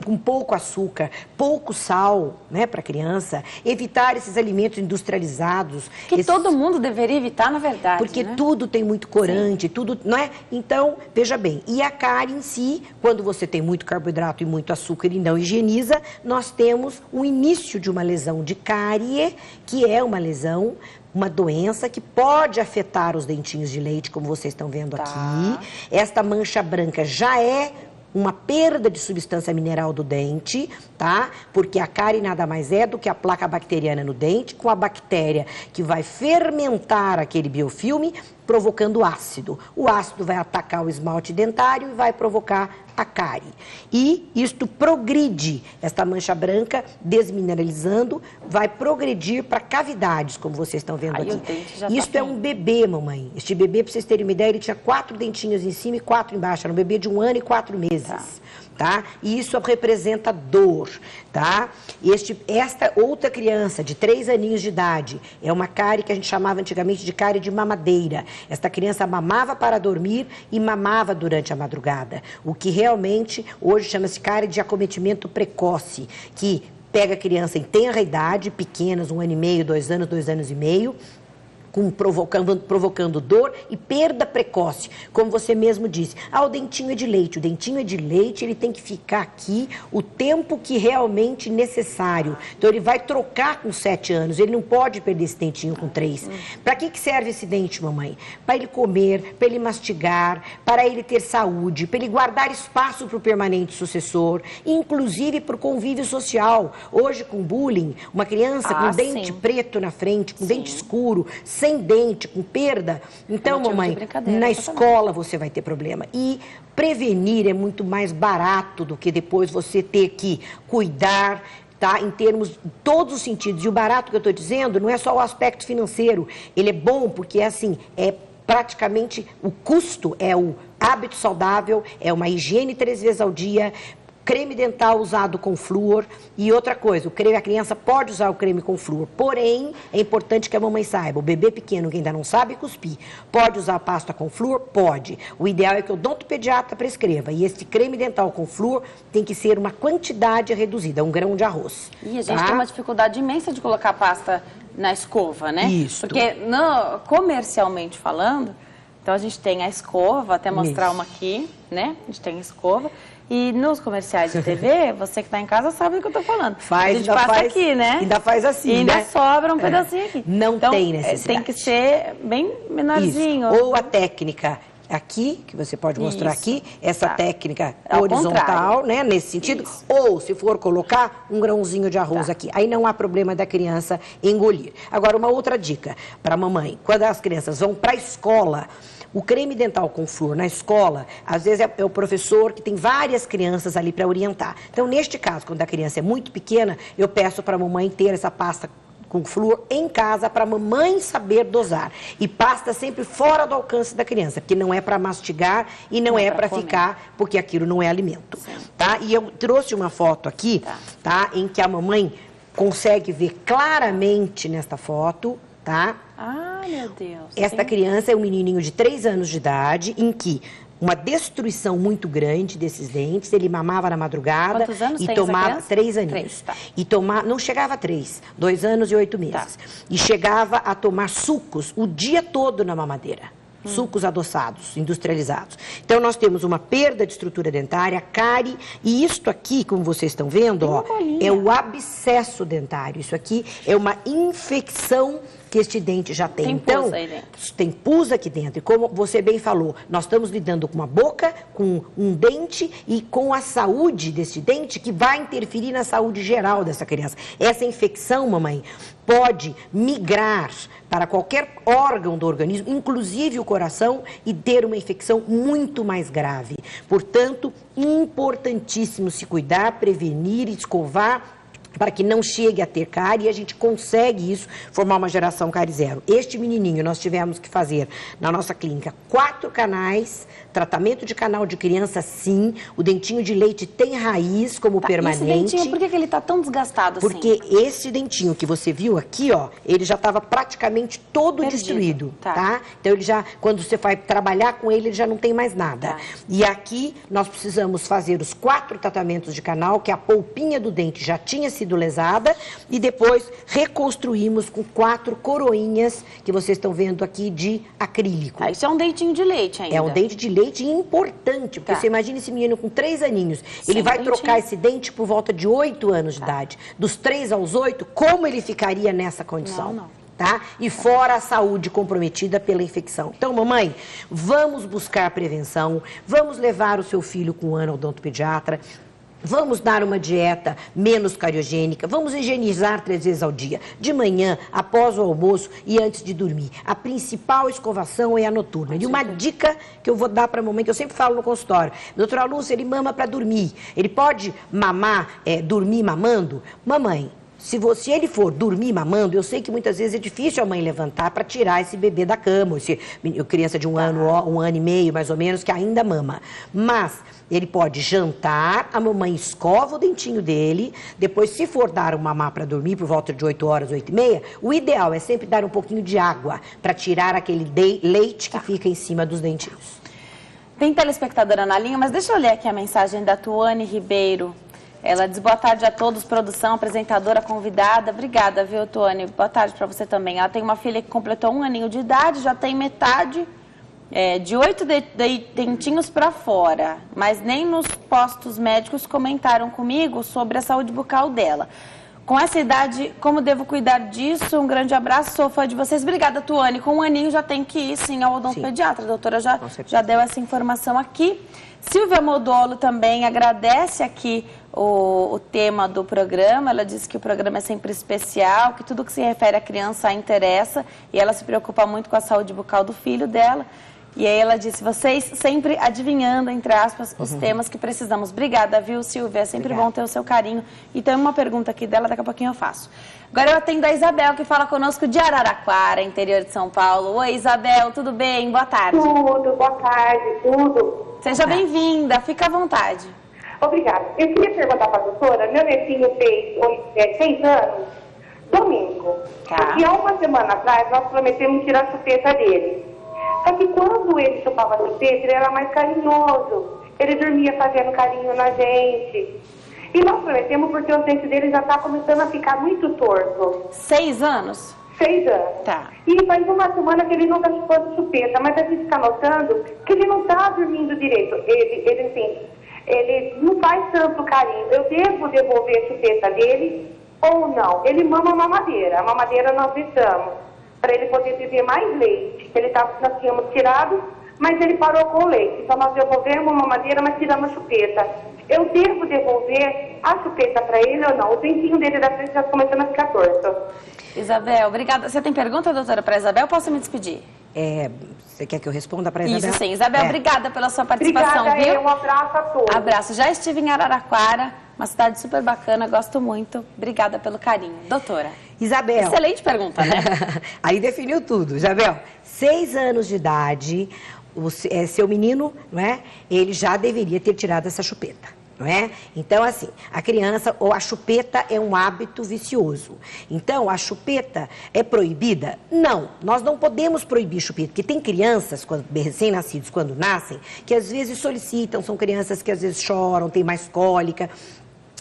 com pouco açúcar, pouco sal, né, para a criança, evitar esses alimentos industrializados. Que todo mundo deveria evitar, na verdade, porque né? Tudo tem muito corante, tudo, não é? Então, veja bem, e a cárie em si, quando você tem muito carboidrato e muito açúcar e não higieniza, nós temos o início de uma lesão de cárie, que é uma lesão, uma doença que pode afetar os dentinhos de leite, como vocês estão vendo aqui. Esta mancha branca já é uma perda de substância mineral do dente, tá? Porque a cárie nada mais é do que a placa bacteriana no dente, com a bactéria que vai fermentar aquele biofilme, provocando ácido. O ácido vai atacar o esmalte dentário e vai provocar a cárie. E isto progride, esta mancha branca, desmineralizando, vai progredir para cavidades, como vocês estão vendo aqui. Isto é um bebê, mamãe. Este bebê, para vocês terem uma ideia, ele tinha 4 dentinhos em cima e 4 embaixo. Era um bebê de 1 ano e 4 meses. Tá? E isso representa dor, tá? Esta outra criança de 3 aninhos de idade é uma cárie que a gente chamava antigamente de cárie de mamadeira. Esta criança mamava para dormir e mamava durante a madrugada, o que realmente hoje chama-se cárie de acometimento precoce, que pega a criança em tenra idade, pequenas, 1 ano e meio, 2 anos, 2 anos e meio, provocando dor e perda precoce, como você mesmo disse. O dentinho é de leite. O dentinho é de leite, ele tem que ficar aqui o tempo que realmente necessário. Então, ele vai trocar com 7 anos, ele não pode perder esse dentinho com 3. Para que serve esse dente, mamãe? Para ele comer, para ele mastigar, para ele ter saúde, para ele guardar espaço para o permanente sucessor, inclusive para o convívio social. Hoje, com bullying, uma criança com dente preto na frente, com dente escuro, sem dente, com perda. Então, mamãe, na escola você vai ter problema. E prevenir é muito mais barato do que depois você ter que cuidar, tá? Em termos, de todos os sentidos. E o barato que eu estou dizendo não é só o aspecto financeiro. Ele é bom porque, assim, é praticamente o custo, é o hábito saudável, é uma higiene 3 vezes ao dia, creme dental usado com flúor. E outra coisa, a criança pode usar o creme com flúor, porém, é importante que a mamãe saiba, o bebê pequeno que ainda não sabe cuspir, pode usar a pasta com flúor? Pode. O ideal é que o odontopediatra prescreva, e esse creme dental com flúor tem que ser uma quantidade reduzida, 1 grão de arroz. E a gente tem uma dificuldade imensa de colocar a pasta na escova, né? Isso. Porque, comercialmente falando, então a gente tem a escova, vou até mostrar uma aqui, né? A gente tem a escova. E nos comerciais de TV, você que está em casa sabe o que eu estou falando. A gente passa aqui, né? Ainda faz assim, e ainda sobra um pedacinho aqui. Não então, tem necessidade. Tem que ser bem menorzinho. Isso. Ou a técnica aqui, que você pode mostrar aqui, essa técnica horizontal, né? Nesse sentido. Isso. Ou, se for colocar, um grãozinho de arroz aqui. Aí não há problema da criança engolir. Agora, uma outra dica para a mamãe. Quando as crianças vão para a escola, o creme dental com flúor na escola, às vezes é o professor que tem várias crianças ali para orientar. Então, neste caso, quando a criança é muito pequena, eu peço para a mamãe ter essa pasta com flúor em casa para a mamãe saber dosar. E pasta sempre fora do alcance da criança, porque não é para mastigar e não é para ficar, porque aquilo não é alimento. Tá? E eu trouxe uma foto aqui, tá? Em que a mamãe consegue ver claramente nesta foto, tá? Meu Deus. Esta criança é um menininho de 3 anos de idade, em que uma destruição muito grande desses dentes, ele mamava na madrugada. Quantos anos e tem tomava essa criança? 3 aninhos. E tomava, não chegava a 3, 2 anos e 8 meses. E chegava a tomar sucos o dia todo na mamadeira. Sucos adoçados, industrializados. Então, nós temos uma perda de estrutura dentária, cárie, e isto aqui, como vocês estão vendo, ó, é o abscesso dentário. Isso aqui é uma infecção que este dente já tem. Então, pus aí dentro. Tem pus aqui dentro. E como você bem falou, nós estamos lidando com uma boca, com um dente e com a saúde desse dente que vai interferir na saúde geral dessa criança. Essa infecção, mamãe, pode migrar para qualquer órgão do organismo, inclusive o coração, e ter uma infecção muito mais grave. Portanto, importantíssimo se cuidar, prevenir, escovar, para que não chegue a ter cárie, e a gente consegue isso, formar uma geração cárie zero. Este menininho, nós tivemos que fazer na nossa clínica 4 canais, tratamento de canal de criança sim, o dentinho de leite tem raiz como permanente. Esse dentinho, por que ele está tão desgastado assim? Porque esse dentinho que você viu aqui, ó, ele já estava praticamente todo destruído, tá? Então ele já, quando você vai trabalhar com ele, ele já não tem mais nada. E aqui nós precisamos fazer os 4 tratamentos de canal, que a polpinha do dente já tinha sido lesada, e depois reconstruímos com 4 coroinhas que vocês estão vendo aqui de acrílico. Isso é um dentinho de leite ainda. É um dente de leite importante, porque você imagina esse menino com 3 aninhos, ele vai trocar esse dente por volta de 8 anos de idade. Dos 3 aos 8, como ele ficaria nessa condição? Não. tá? E fora a saúde comprometida pela infecção. Então, mamãe, vamos buscar prevenção, vamos levar o seu filho com um ano ao odontopediatra, vamos dar uma dieta menos cariogênica, vamos higienizar 3 vezes ao dia, de manhã, após o almoço e antes de dormir. A principal escovação é a noturna. E uma dica que eu vou dar para a mamãe, que eu sempre falo no consultório: doutora Lúcia, ele mama para dormir. Ele pode mamar, dormir mamando? Mamãe, se ele for dormir mamando, eu sei que muitas vezes é difícil a mãe levantar para tirar esse bebê da cama, criança de um ano e meio, mais ou menos, que ainda mama. Mas ele pode jantar, a mamãe escova o dentinho dele, depois, se for dar um mamar para dormir por volta de 8 horas, 8h30, o ideal é sempre dar um pouquinho de água para tirar aquele leite que fica em cima dos dentinhos. Tem telespectadora na linha, mas deixa eu ler aqui a mensagem da Tuane Ribeiro. Ela diz: boa tarde a todos, produção, apresentadora, convidada. Obrigada, viu, Tuane? Boa tarde para você também. Ela tem uma filha que completou 1 aninho de idade, já tem metade de 8 dentinhos para fora. Mas nem nos postos médicos comentaram comigo sobre a saúde bucal dela. Com essa idade, como devo cuidar disso? Um grande abraço, sou fã de vocês. Obrigada, Tuane. Com 1 aninho já tem que ir, sim, ao odontopediatra. A doutora já deu essa informação aqui. Silvia Modolo também agradece aqui o tema do programa. Ela disse que o programa é sempre especial, que tudo que se refere à criança a interessa, e ela se preocupa muito com a saúde bucal do filho dela. E aí ela disse: vocês sempre adivinhando, entre aspas, os temas que precisamos. Obrigada, viu, Silvia? É sempre bom ter o seu carinho. E tem uma pergunta aqui dela, daqui a pouquinho eu faço. Agora eu atendo a Isabel, que fala conosco de Araraquara, interior de São Paulo. Oi, Isabel, tudo bem? Boa tarde. Tudo, boa tarde, tudo. Seja bem-vinda, fica à vontade. Obrigada. Eu queria perguntar para a doutora: meu netinho fez 6 anos, domingo. Tá. E há uma semana atrás nós prometemos tirar a chupeta dele. Só que quando ele chupava a chupeta, ele era mais carinhoso. Ele dormia fazendo carinho na gente. E nós prometemos porque o dente dele já está começando a ficar muito torto. 6 anos? 6 anos. Tá. E faz uma semana que ele não está chupando chupeta, mas a gente está notando que ele não está dormindo direito. Ele não faz tanto carinho. Eu devo devolver a chupeta dele ou não? Ele mama a mamadeira. A mamadeira nós deixamos para ele poder beber mais leite. Nós tínhamos tirado, mas ele parou com o leite. Então nós devolvemos a mamadeira, mas tiramos a chupeta. Eu devo devolver a chupeta para ele ou não? O dentinho dele da frente já está começando a ficar torto. Isabel, obrigada. Você tem pergunta, doutora, para Isabel? Posso me despedir? Você quer que eu responda para Isabel? Isso sim. Isabel, obrigada pela sua participação, obrigada, viu? Um abraço a todos. Abraço. Já estive em Araraquara, uma cidade super bacana, gosto muito. Obrigada pelo carinho. Doutora. Isabel. Excelente pergunta, né? Aí definiu tudo. Isabel, 6 anos de idade, seu menino, não é? Ele já deveria ter tirado essa chupeta. Não é? Então, assim, a criança, ou a chupeta é um hábito vicioso. Então, a chupeta é proibida? Não, nós não podemos proibir chupeta, porque tem crianças, recém-nascidos, quando nascem, que às vezes solicitam, são crianças que às vezes choram, têm mais cólica.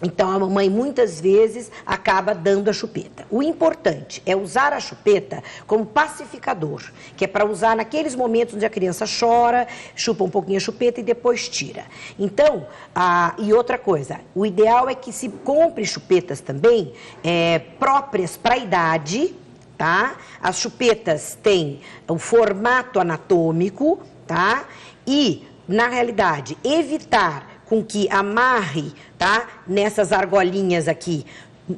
Então, a mamãe muitas vezes acaba dando a chupeta. O importante é usar a chupeta como pacificador, que é para usar naqueles momentos onde a criança chora, chupa um pouquinho a chupeta e depois tira. Então, e outra coisa, o ideal é que se compre chupetas também próprias para a idade, tá? As chupetas têm o formato anatômico, tá? E, na realidade, evitar com que amarre, tá, nessas argolinhas aqui,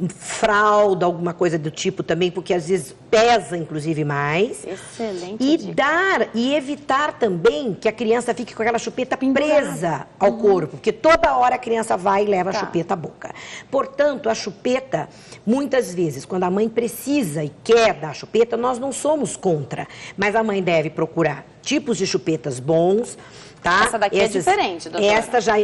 fralda, alguma coisa do tipo também, porque às vezes pesa, inclusive, mais. Excelente. E evitar também que a criança fique com aquela chupeta presa ao corpo, porque toda hora a criança vai e leva a chupeta à boca. Portanto, a chupeta, muitas vezes, quando a mãe precisa e quer dar a chupeta, nós não somos contra, mas a mãe deve procurar tipos de chupetas bons. Tá? Essa daqui é diferente, doutora. Esta já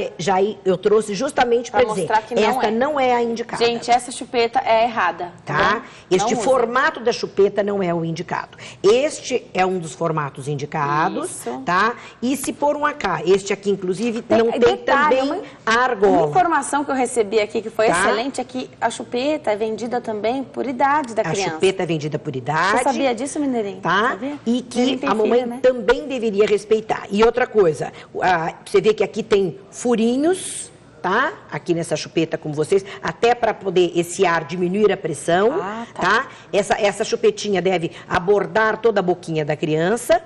eu trouxe justamente para dizer, que não esta não é a indicada. Gente, essa chupeta é errada. Tá? Este formato da chupeta não é o indicado. Este é um dos formatos indicados, tá? E se por um acaso, este aqui inclusive não tem também a argola. Uma informação que eu recebi aqui que foi excelente é que a chupeta é vendida também por idade da criança. A chupeta é vendida por idade. Você sabia disso, Mineirinho? Tá? Sabia? E que a mamãe também deveria respeitar. E outra coisa, você vê que aqui tem furinhos, tá? Aqui nessa chupeta com vocês, até para poder esse ar diminuir a pressão, tá? Essa chupetinha deve abordar toda a boquinha da criança,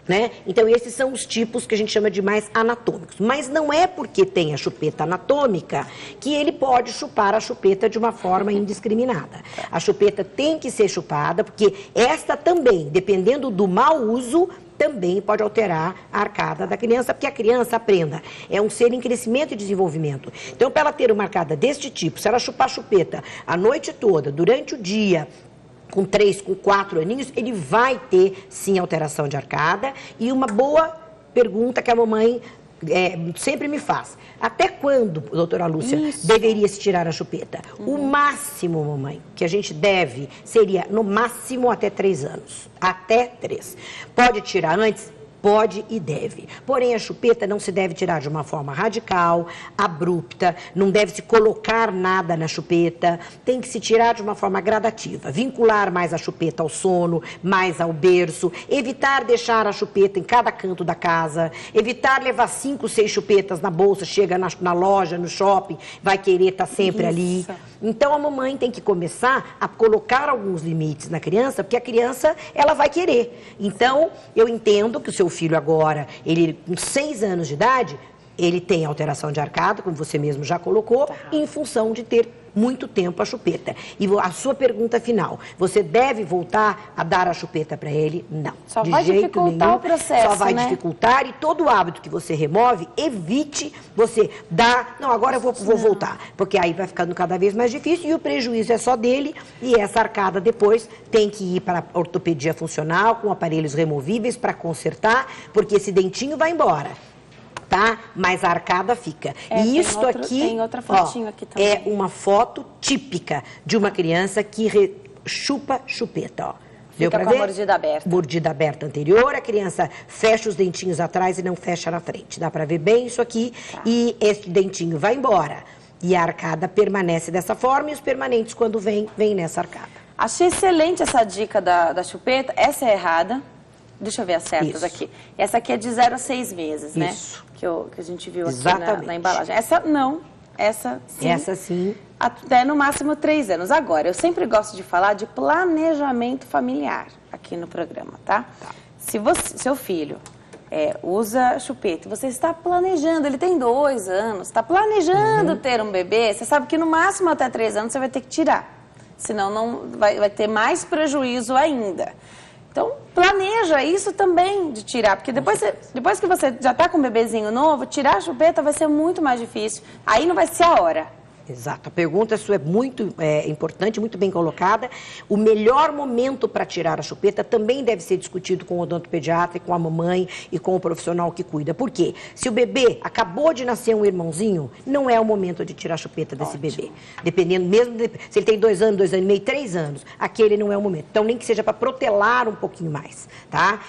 né? Então, esses são os tipos que a gente chama de mais anatômicos. Mas não é porque tem a chupeta anatômica que ele pode chupar a chupeta de uma forma indiscriminada. A chupeta tem que ser chupada, porque esta também, dependendo do mau uso, também pode alterar a arcada da criança, porque a criança, aprenda, é um ser em crescimento e desenvolvimento. Então, para ela ter uma arcada deste tipo, se ela chupar a chupeta a noite toda, durante o dia, com 3, com 4 aninhos, ele vai ter, sim, alteração de arcada. E uma boa pergunta que a mamãe sempre me faz. Até quando, doutora Lúcia, deveria se tirar a chupeta? O máximo, mamãe, que a gente deve, seria no máximo até 3 anos. Até 3. Pode tirar antes? Pode e deve. Porém, a chupeta não se deve tirar de uma forma radical, abrupta, não deve se colocar nada na chupeta, tem que se tirar de uma forma gradativa. Vincular mais a chupeta ao sono, mais ao berço, evitar deixar a chupeta em cada canto da casa, evitar levar 5, 6 chupetas na bolsa, chega na loja, no shopping, vai querer estar sempre ali. Então, a mamãe tem que começar a colocar alguns limites na criança, porque a criança, ela vai querer. Então, eu entendo que o seu filho agora, ele com 6 anos de idade, ele tem alteração de arcada, como você mesmo já colocou, em função de ter muito tempo a chupeta. E a sua pergunta final, você deve voltar a dar a chupeta para ele? Não. Só vai dificultar o processo, só vai dificultar, e todo hábito que você remove, evite você dar, não, agora eu vou voltar, porque aí vai ficando cada vez mais difícil e o prejuízo é só dele, e essa arcada depois tem que ir para a ortopedia funcional, com aparelhos removíveis para consertar, porque esse dentinho vai embora. Tá? Mas a arcada fica. E isso aqui, tem outra fotinho aqui também. É uma foto típica de uma criança que chupa chupeta, ó. Deu Fica pra com ver? a mordida aberta. Mordida aberta anterior, a criança fecha os dentinhos atrás e não fecha na frente. Dá pra ver bem isso aqui? E esse dentinho vai embora. E a arcada permanece dessa forma, e os permanentes, quando vem nessa arcada. Achei excelente essa dica da chupeta. Essa é errada. Deixa eu ver as certas aqui. Essa aqui é de 0 a 6 meses, né? Isso. Que a gente viu aqui na embalagem. Essa não, essa sim. Essa sim. Até no máximo 3 anos. Agora, eu sempre gosto de falar de planejamento familiar aqui no programa, tá? Se seu filho usa chupeta, você está planejando, ele tem 2 anos, está planejando ter um bebê, você sabe que no máximo até 3 anos você vai ter que tirar. Senão não vai ter mais prejuízo ainda. Então, planeja isso também de tirar, porque depois que você já está com um bebezinho novo, tirar a chupeta vai ser muito mais difícil. Aí não vai ser a hora. Exato. A pergunta sua é muito importante, muito bem colocada. O melhor momento para tirar a chupeta também deve ser discutido com o odontopediatra, com a mamãe e com o profissional que cuida. Por quê? Se o bebê acabou de nascer um irmãozinho, não é o momento de tirar a chupeta desse bebê. Dependendo, mesmo se ele tem 2 anos, 2 anos e meio, 3 anos, aquele não é o momento. Então, nem que seja para protelar um pouquinho mais, tá?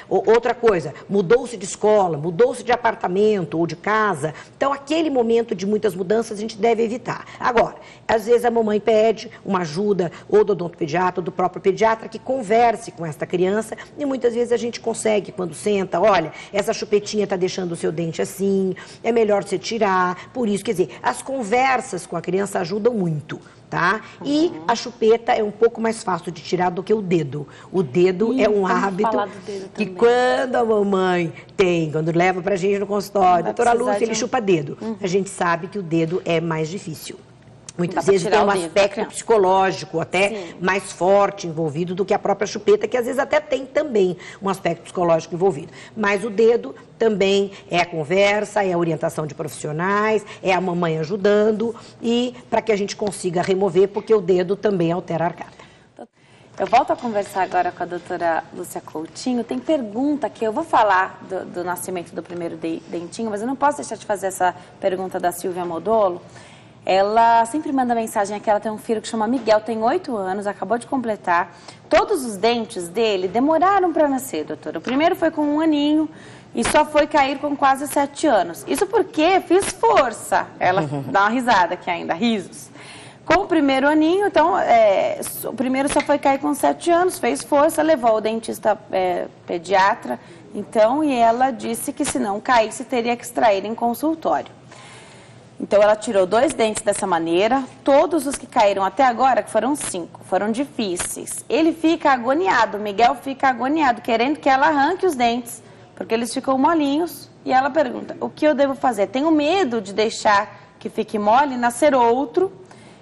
Outra coisa, mudou-se de escola, mudou-se de apartamento ou de casa. Então, aquele momento de muitas mudanças, a gente deve evitar. Agora, às vezes a mamãe pede uma ajuda ou do odontopediatra ou do próprio pediatra que converse com esta criança, e muitas vezes a gente consegue, quando senta, olha, essa chupetinha está deixando o seu dente assim, é melhor você tirar. Por isso, quer dizer, as conversas com a criança ajudam muito, tá? E a chupeta é um pouco mais fácil de tirar do que o dedo. O dedo é um hábito que quando a mamãe quando leva pra gente no consultório, doutora Lúcia, ele chupa dedo. A gente sabe que o dedo é mais difícil. Muitas vezes tem um aspecto psicológico até mais forte envolvido do que a própria chupeta, que às vezes até tem também um aspecto psicológico envolvido. Mas o dedo também é a conversa, é a orientação de profissionais, é a mamãe ajudando, e para que a gente consiga remover, porque o dedo também altera a arcada. Eu volto a conversar agora com a doutora Lúcia Coutinho. Tem pergunta aqui, eu vou falar do nascimento do primeiro dentinho, mas eu não posso deixar de fazer essa pergunta da Silvia Modolo. Ela sempre manda mensagem aqui, ela tem um filho que chama Miguel, tem 8 anos, acabou de completar. Todos os dentes dele demoraram para nascer, doutora. O primeiro foi com 1 aninho e só foi cair com quase 7 anos. Isso porque fiz força. Ela dá uma risada aqui ainda, risos. Com o primeiro aninho, então, o primeiro só foi cair com 7 anos, fez força, levou o dentista pediatra, então, e ela disse que se não caísse, teria que extrair em consultório. Então, ela tirou 2 dentes dessa maneira. Todos os que caíram até agora, que foram 5, foram difíceis. Ele fica agoniado, o Miguel fica agoniado, querendo que ela arranque os dentes, porque eles ficam molinhos. E ela pergunta, o que eu devo fazer? Tenho medo de deixar que fique mole, nascer outro.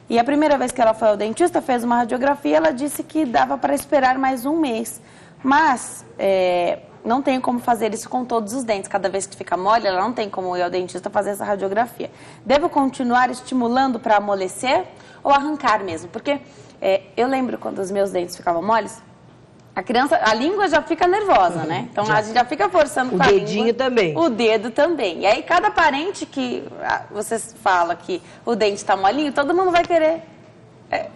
E a primeira vez que ela foi ao dentista, fez uma radiografia, ela disse que dava para esperar mais 1 mês. Mas não tem como fazer isso com todos os dentes. Cada vez que fica mole, ela não tem como ir ao dentista fazer essa radiografia. Devo continuar estimulando para amolecer ou arrancar mesmo? Porque eu lembro quando os meus dentes ficavam moles, a criança, a língua já fica nervosa, né? Então a gente já fica forçando com a língua. O dedinho também. O dedo também. E aí cada parente que você fala que o dente está molinho, todo mundo vai querer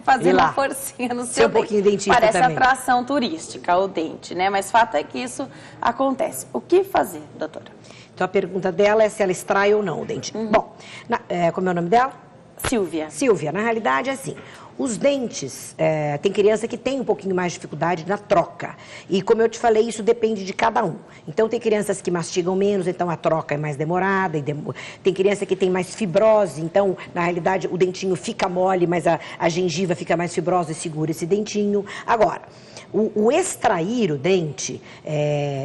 fazer uma forcinha no seu dente. Pouquinho dentista Parece também. atração turística o dente, né? Mas fato é que isso acontece. O que fazer, doutora? Então a pergunta dela é se ela extrai ou não o dente. Bom, como é o nome dela? Silvia. Silvia, na realidade é assim, os dentes, tem criança que tem um pouquinho mais de dificuldade na troca. E como eu te falei, isso depende de cada um. Então tem crianças que mastigam menos, então a troca é mais demorada. Tem criança que tem mais fibrose, então na realidade o dentinho fica mole, mas a gengiva fica mais fibrosa e segura esse dentinho. Agora, o extrair o dente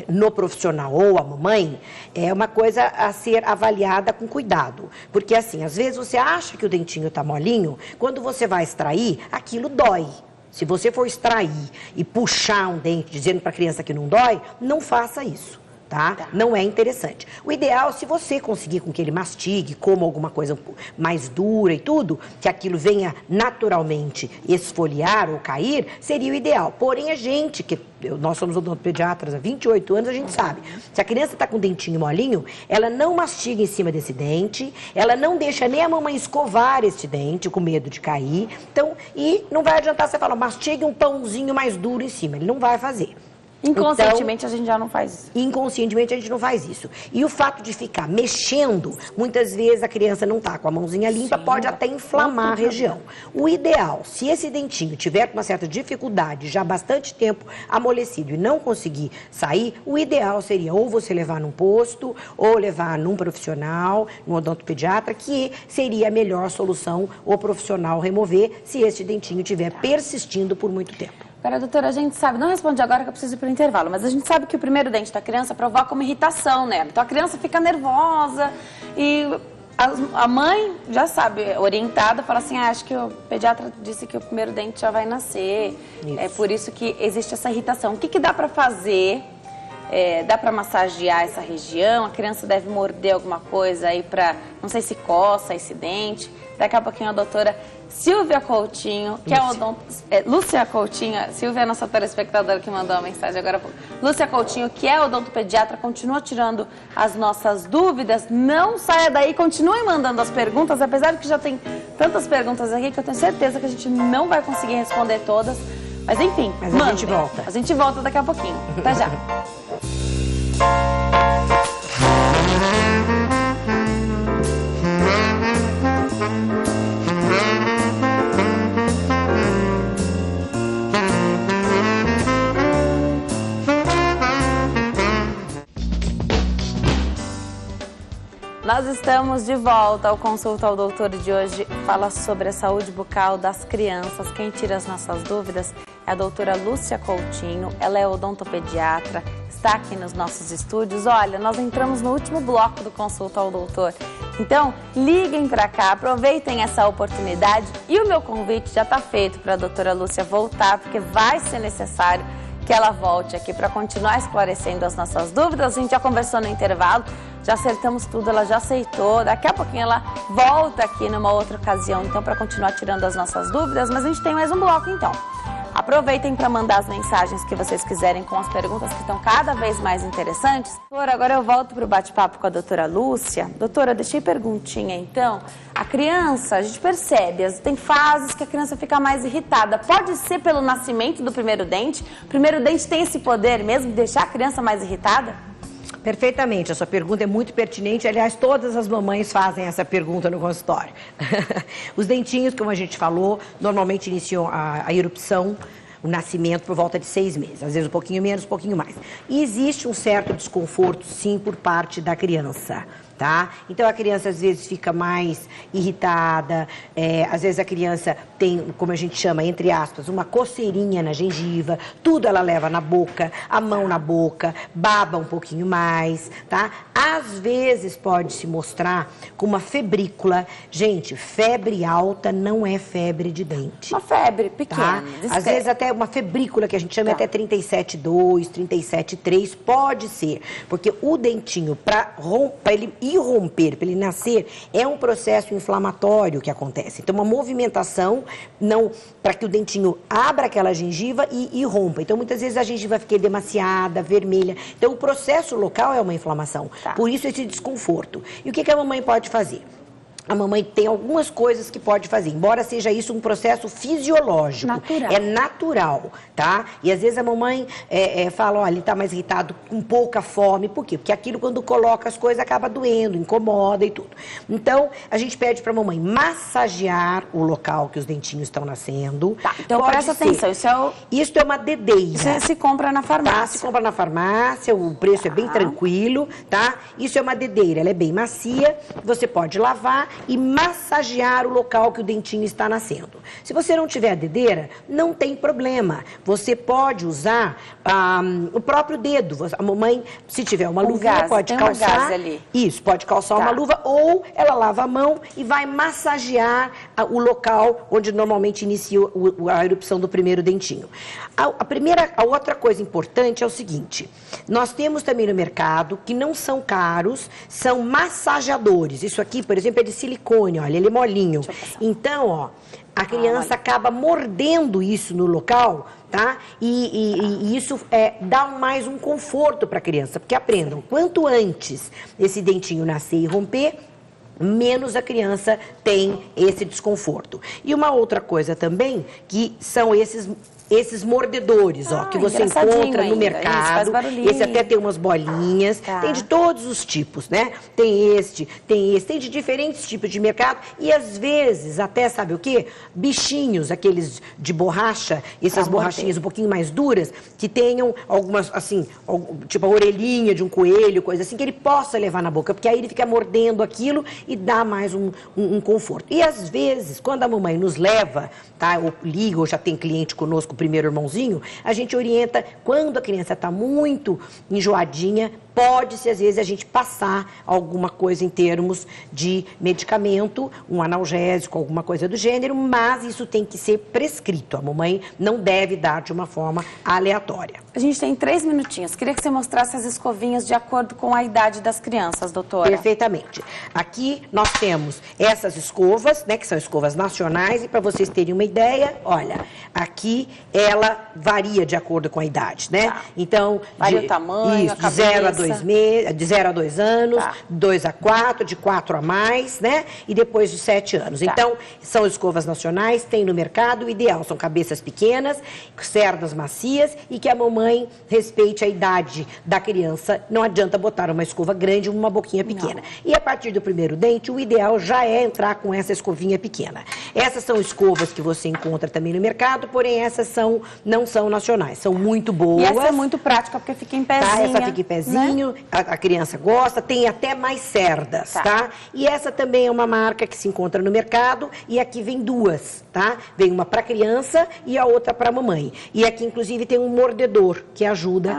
no profissional ou a mamãe é uma coisa a ser avaliada com cuidado. Porque assim, às vezes você acha que o dentinho está molinho, quando você vai extrair, aquilo dói. Se você for extrair e puxar um dente dizendo para a criança que não dói, não faça isso. Tá? Não é interessante. O ideal, se você conseguir com que ele mastigue, coma alguma coisa mais dura e tudo, que aquilo venha naturalmente esfoliar ou cair, seria o ideal. Porém, a gente, nós somos odontopediatras há 28 anos, a gente sabe. Se a criança está com o dentinho molinho, ela não mastiga em cima desse dente, ela não deixa nem a mamãe escovar esse dente, com medo de cair. Então, e não vai adiantar você falar, mastigue um pãozinho mais duro em cima. Ele não vai fazer. Inconscientemente a gente já não faz isso. Inconscientemente a gente não faz isso. E o fato de ficar mexendo, muitas vezes a criança não está com a mãozinha limpa, pode até inflamar a região. O ideal, se esse dentinho tiver com uma certa dificuldade, já há bastante tempo amolecido e não conseguir sair, o ideal seria ou você levar num posto, ou levar num profissional, num odontopediatra, que seria a melhor solução o profissional remover se esse dentinho estiver persistindo por muito tempo. Agora, doutora, a gente sabe, não responde agora que eu preciso ir para o intervalo, mas a gente sabe que o primeiro dente da criança provoca uma irritação nela. Então a criança fica nervosa e a mãe já sabe, orientada, fala assim, acho que o pediatra disse que o primeiro dente já vai nascer. Isso. É por isso que existe essa irritação. O que dá para fazer? Dá para massagear essa região? A criança deve morder alguma coisa aí para, não sei se coça esse dente. Daqui a pouquinho a doutora Silvia Coutinho, que Lúcia Coutinho, Silvia é a nossa telespectadora que mandou uma mensagem agora. Lúcia Coutinho, que é odontopediatra, continua tirando as nossas dúvidas. Não saia daí, continue mandando as perguntas, apesar de que já tem tantas perguntas aqui que eu tenho certeza que a gente não vai conseguir responder todas. Mas enfim, mas a gente volta. A gente volta daqui a pouquinho. Até já. Nós estamos de volta ao Consulta ao Doutor de hoje. Fala sobre a saúde bucal das crianças. Quem tira as nossas dúvidas é a doutora Lúcia Coutinho. Ela é odontopediatra, está aqui nos nossos estúdios. Olha, nós entramos no último bloco do Consulta ao Doutor. Então, liguem para cá, aproveitem essa oportunidade. E o meu convite já está feito para a doutora Lúcia voltar, porque vai ser necessário que ela volte aqui para continuar esclarecendo as nossas dúvidas. A gente já conversou no intervalo, já acertamos tudo, ela já aceitou. Daqui a pouquinho ela volta aqui numa outra ocasião, então, para continuar tirando as nossas dúvidas. Mas a gente tem mais um bloco, então. Aproveitem para mandar as mensagens que vocês quiserem com as perguntas que estão cada vez mais interessantes. Doutora, agora eu volto para o bate-papo com a doutora Lúcia. Doutora, deixei perguntinha, então. A criança, a gente percebe, tem fases que a criança fica mais irritada. Pode ser pelo nascimento do primeiro dente? O primeiro dente tem esse poder mesmo de deixar a criança mais irritada? Perfeitamente, a sua pergunta é muito pertinente. Aliás, todas as mamães fazem essa pergunta no consultório. Os dentinhos, como a gente falou, normalmente iniciam a erupção, o nascimento por volta de 6 meses. Às vezes um pouquinho menos, um pouquinho mais. E existe um certo desconforto, sim, por parte da criança. tá? Então a criança às vezes fica mais irritada, às vezes a criança tem, como a gente chama, entre aspas, uma coceirinha na gengiva, tudo ela leva na boca, a mão na boca, baba um pouquinho mais, tá? Às vezes pode se mostrar com uma febrícula. Gente, febre alta não é febre de dente. Uma febre pequena, tá? Às vezes até uma febrícula, que a gente chama até 37,2, 37,3, pode ser. Porque o dentinho, para ele irromper, para ele nascer, é um processo inflamatório que acontece. Então, uma movimentação para que o dentinho abra aquela gengiva e irrompa. Então, muitas vezes a gengiva fica demasiada, vermelha. Então, o processo local é uma inflamação. Tá. Por isso, esse desconforto. E o que a mamãe pode fazer? A mamãe tem algumas coisas que pode fazer, embora seja isso um processo fisiológico. Natural. É natural, tá? E às vezes a mamãe fala, olha, ele tá mais irritado, com pouca fome. Por quê? Porque aquilo, quando coloca as coisas, acaba doendo, incomoda e tudo. Então, a gente pede pra mamãe massagear o local que os dentinhos estão nascendo. Tá, então presta atenção, isso é uma dedeira. Isso se compra na farmácia. Tá, se compra na farmácia, o preço é bem tranquilo, tá? Isso é uma dedeira, ela é bem macia, você pode lavar e massagear o local que o dentinho está nascendo. Se você não tiver a dedeira, não tem problema. Você pode usar o próprio dedo. A mamãe, se tiver uma luvinha, pode calçar. Gás ali. Isso, pode calçar uma luva, ou ela lava a mão e vai massagear o local onde normalmente inicia a erupção do primeiro dentinho. A outra coisa importante é o seguinte: nós temos também no mercado, que não são caros, são massageadores. Isso aqui, por exemplo, é de silicone, olha, ele é molinho. Então, ó, a criança acaba mordendo isso no local, tá? E isso dá mais um conforto para a criança, porque aprendam, quanto antes esse dentinho nascer e romper, menos a criança tem esse desconforto. E uma outra coisa também, que são esses mordedores, ó, que você encontra no mercado. Esse até tem umas bolinhas, tem de todos os tipos, né? Tem tem de diferentes tipos de mercado. E às vezes, até sabe o quê? Bichinhos, aqueles de borracha, essas borrachinhas um pouquinho mais duras, que tenham algumas, assim, tipo a orelhinha de um coelho, coisa assim, que ele possa levar na boca, porque aí ele fica mordendo aquilo e dá mais um conforto. E às vezes, quando a mamãe nos leva, tá? Ou liga, ou já tem cliente conosco, primeiro irmãozinho, a gente orienta, quando a criança está muito enjoadinha, pode-se, às vezes, a gente passar alguma coisa em termos de medicamento, um analgésico, alguma coisa do gênero, mas isso tem que ser prescrito. A mamãe não deve dar de uma forma aleatória. A gente tem 3 minutinhos. Queria que você mostrasse as escovinhas de acordo com a idade das crianças, doutora. Perfeitamente. Aqui nós temos essas escovas, né, que são escovas nacionais, e para vocês terem uma ideia, olha, aqui ela varia de acordo com a idade, né? Tá. Então, varia o tamanho, isso, a cabeça. de 0 a 2 anos, Tá. 2 a 4, de 4 a mais, né? E depois de 7 anos. Tá. Então, são escovas nacionais, tem no mercado, o ideal são cabeças pequenas, cerdas macias e que a mamãe respeite a idade da criança. Não adianta botar uma escova grande ou uma boquinha pequena. Não. E a partir do primeiro dente, o ideal já é entrar com essa escovinha pequena. Essas são escovas que você encontra também no mercado, porém essas não são nacionais, são muito boas. E essa é muito prática, porque fica em pezinho. Tá, essa fica em pezinho, né? a criança gosta, tem até mais cerdas, tá? E essa também é uma marca que se encontra no mercado, e aqui vem duas, tá? Vem uma para criança e a outra para mamãe. E aqui, inclusive, tem um mordedor, que ajuda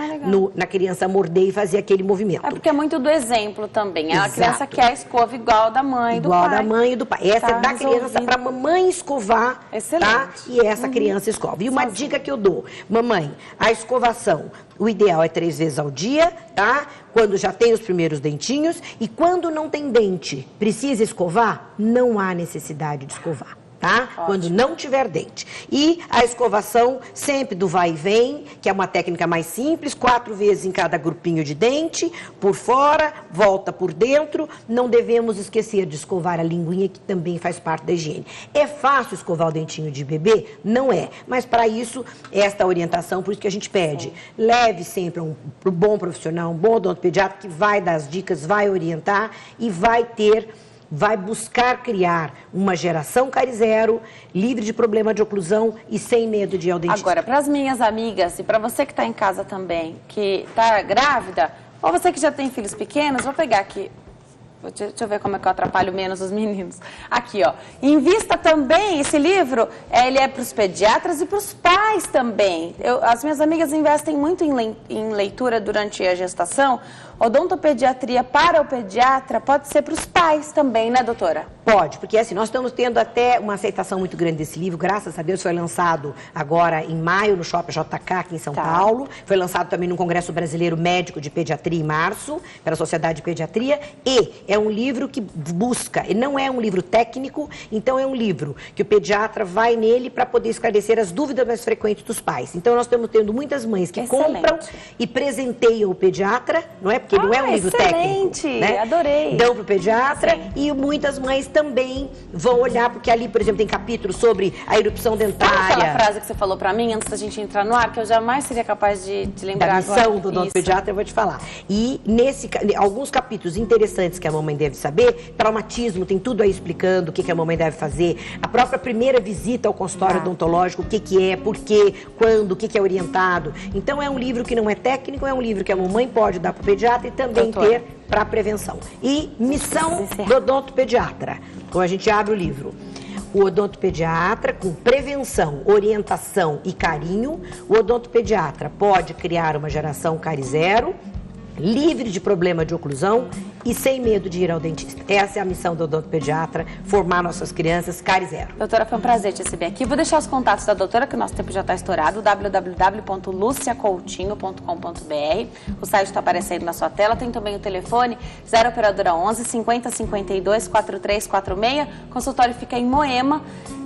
na criança a morder e fazer aquele movimento. É porque é muito do exemplo também. Exato. A criança quer a escova igual da mãe e do pai. Igual da mãe e do pai. Essa é da criança para mamãe escovar, tá? E essa criança escova. E uma dica que eu dou, mamãe, a escovação, o ideal é 3 vezes ao dia, tá? Quando já tem os primeiros dentinhos. E quando não tem dente, precisa escovar? Não há necessidade de escovar. Tá? Quando não tiver dente. E a escovação sempre do vai e vem, que é uma técnica mais simples, 4 vezes em cada grupinho de dente, por fora, volta por dentro. Não devemos esquecer de escovar a linguinha, que também faz parte da higiene. É fácil escovar o dentinho de bebê? Não é. Mas para isso, esta orientação, por isso que a gente pede, leve sempre um bom profissional, um bom odontopediatra, que vai dar as dicas, vai orientar e vai buscar criar uma geração carizero, livre de problema de oclusão e sem medo de ir ao dentista. Agora, para as minhas amigas e para você que está em casa também, que está grávida, ou você que já tem filhos pequenos, vou pegar aqui Deixa eu ver como é que eu atrapalho menos os meninos. Aqui, ó. Invista também, esse livro, ele é para os pediatras e para os pais também. As minhas amigas investem muito em leitura durante a gestação. Odontopediatria para o pediatra pode ser para os pais também, né, doutora? Pode, porque assim, nós estamos tendo até uma aceitação muito grande desse livro, graças a Deus foi lançado agora em maio no Shopping JK aqui em São Paulo, foi lançado também no Congresso Brasileiro Médico de Pediatria em março, pela Sociedade de Pediatria, e é um livro que busca, e não é um livro técnico, então é um livro que o pediatra vai nele para poder esclarecer as dúvidas mais frequentes dos pais. Então nós estamos tendo muitas mães que compram e presenteiam o pediatra, não é? Porque não é um livro técnico, né? Adorei. Dão para o pediatra e muitas mães também vão olhar, porque ali, por exemplo, tem capítulos sobre a erupção dentária. Sabe aquela frase que você falou para mim antes da gente entrar no ar, que eu jamais seria capaz de lembrar agora? Da missão do odontopediatra, eu vou te falar. E alguns capítulos interessantes que a mamãe deve saber, traumatismo, tem tudo aí explicando o que a mamãe deve fazer, a própria primeira visita ao consultório odontológico, o que é, por quê, quando, o que é orientado. Então é um livro que não é técnico, é um livro que a mamãe pode dar para o pediatra e também ter para prevenção. E missão do odontopediatra. Então a gente abre o livro. O odontopediatra, com prevenção, orientação e carinho, o odontopediatra pode criar uma geração cárie zero, livre de problema de oclusão e sem medo de ir ao dentista. Essa é a missão do odontopediatra, formar nossas crianças cárie zero. Doutora, foi um prazer te receber aqui. Vou deixar os contatos da doutora, que o nosso tempo já está estourado, www.luciacoutinho.com.br. O site está aparecendo na sua tela. Tem também o telefone 0 operadora 11 50 52 4346. O consultório fica em Moema.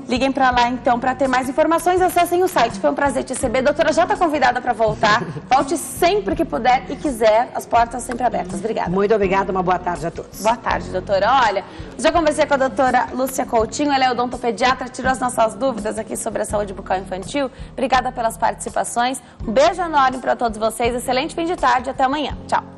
Liguem para lá, então, para ter mais informações. Acessem o site. Foi um prazer te receber. Doutora, já está convidada para voltar. Volte sempre que puder e quiser. As portas sempre abertas. Obrigada. Muito obrigada. Uma boa tarde a todos. Boa tarde, doutora. Olha, já conversei com a doutora Lúcia Coutinho. Ela é odontopediatra, tirou as nossas dúvidas aqui sobre a saúde bucal infantil. Obrigada pelas participações. Um beijo enorme para todos vocês. Excelente fim de tarde. Até amanhã. Tchau.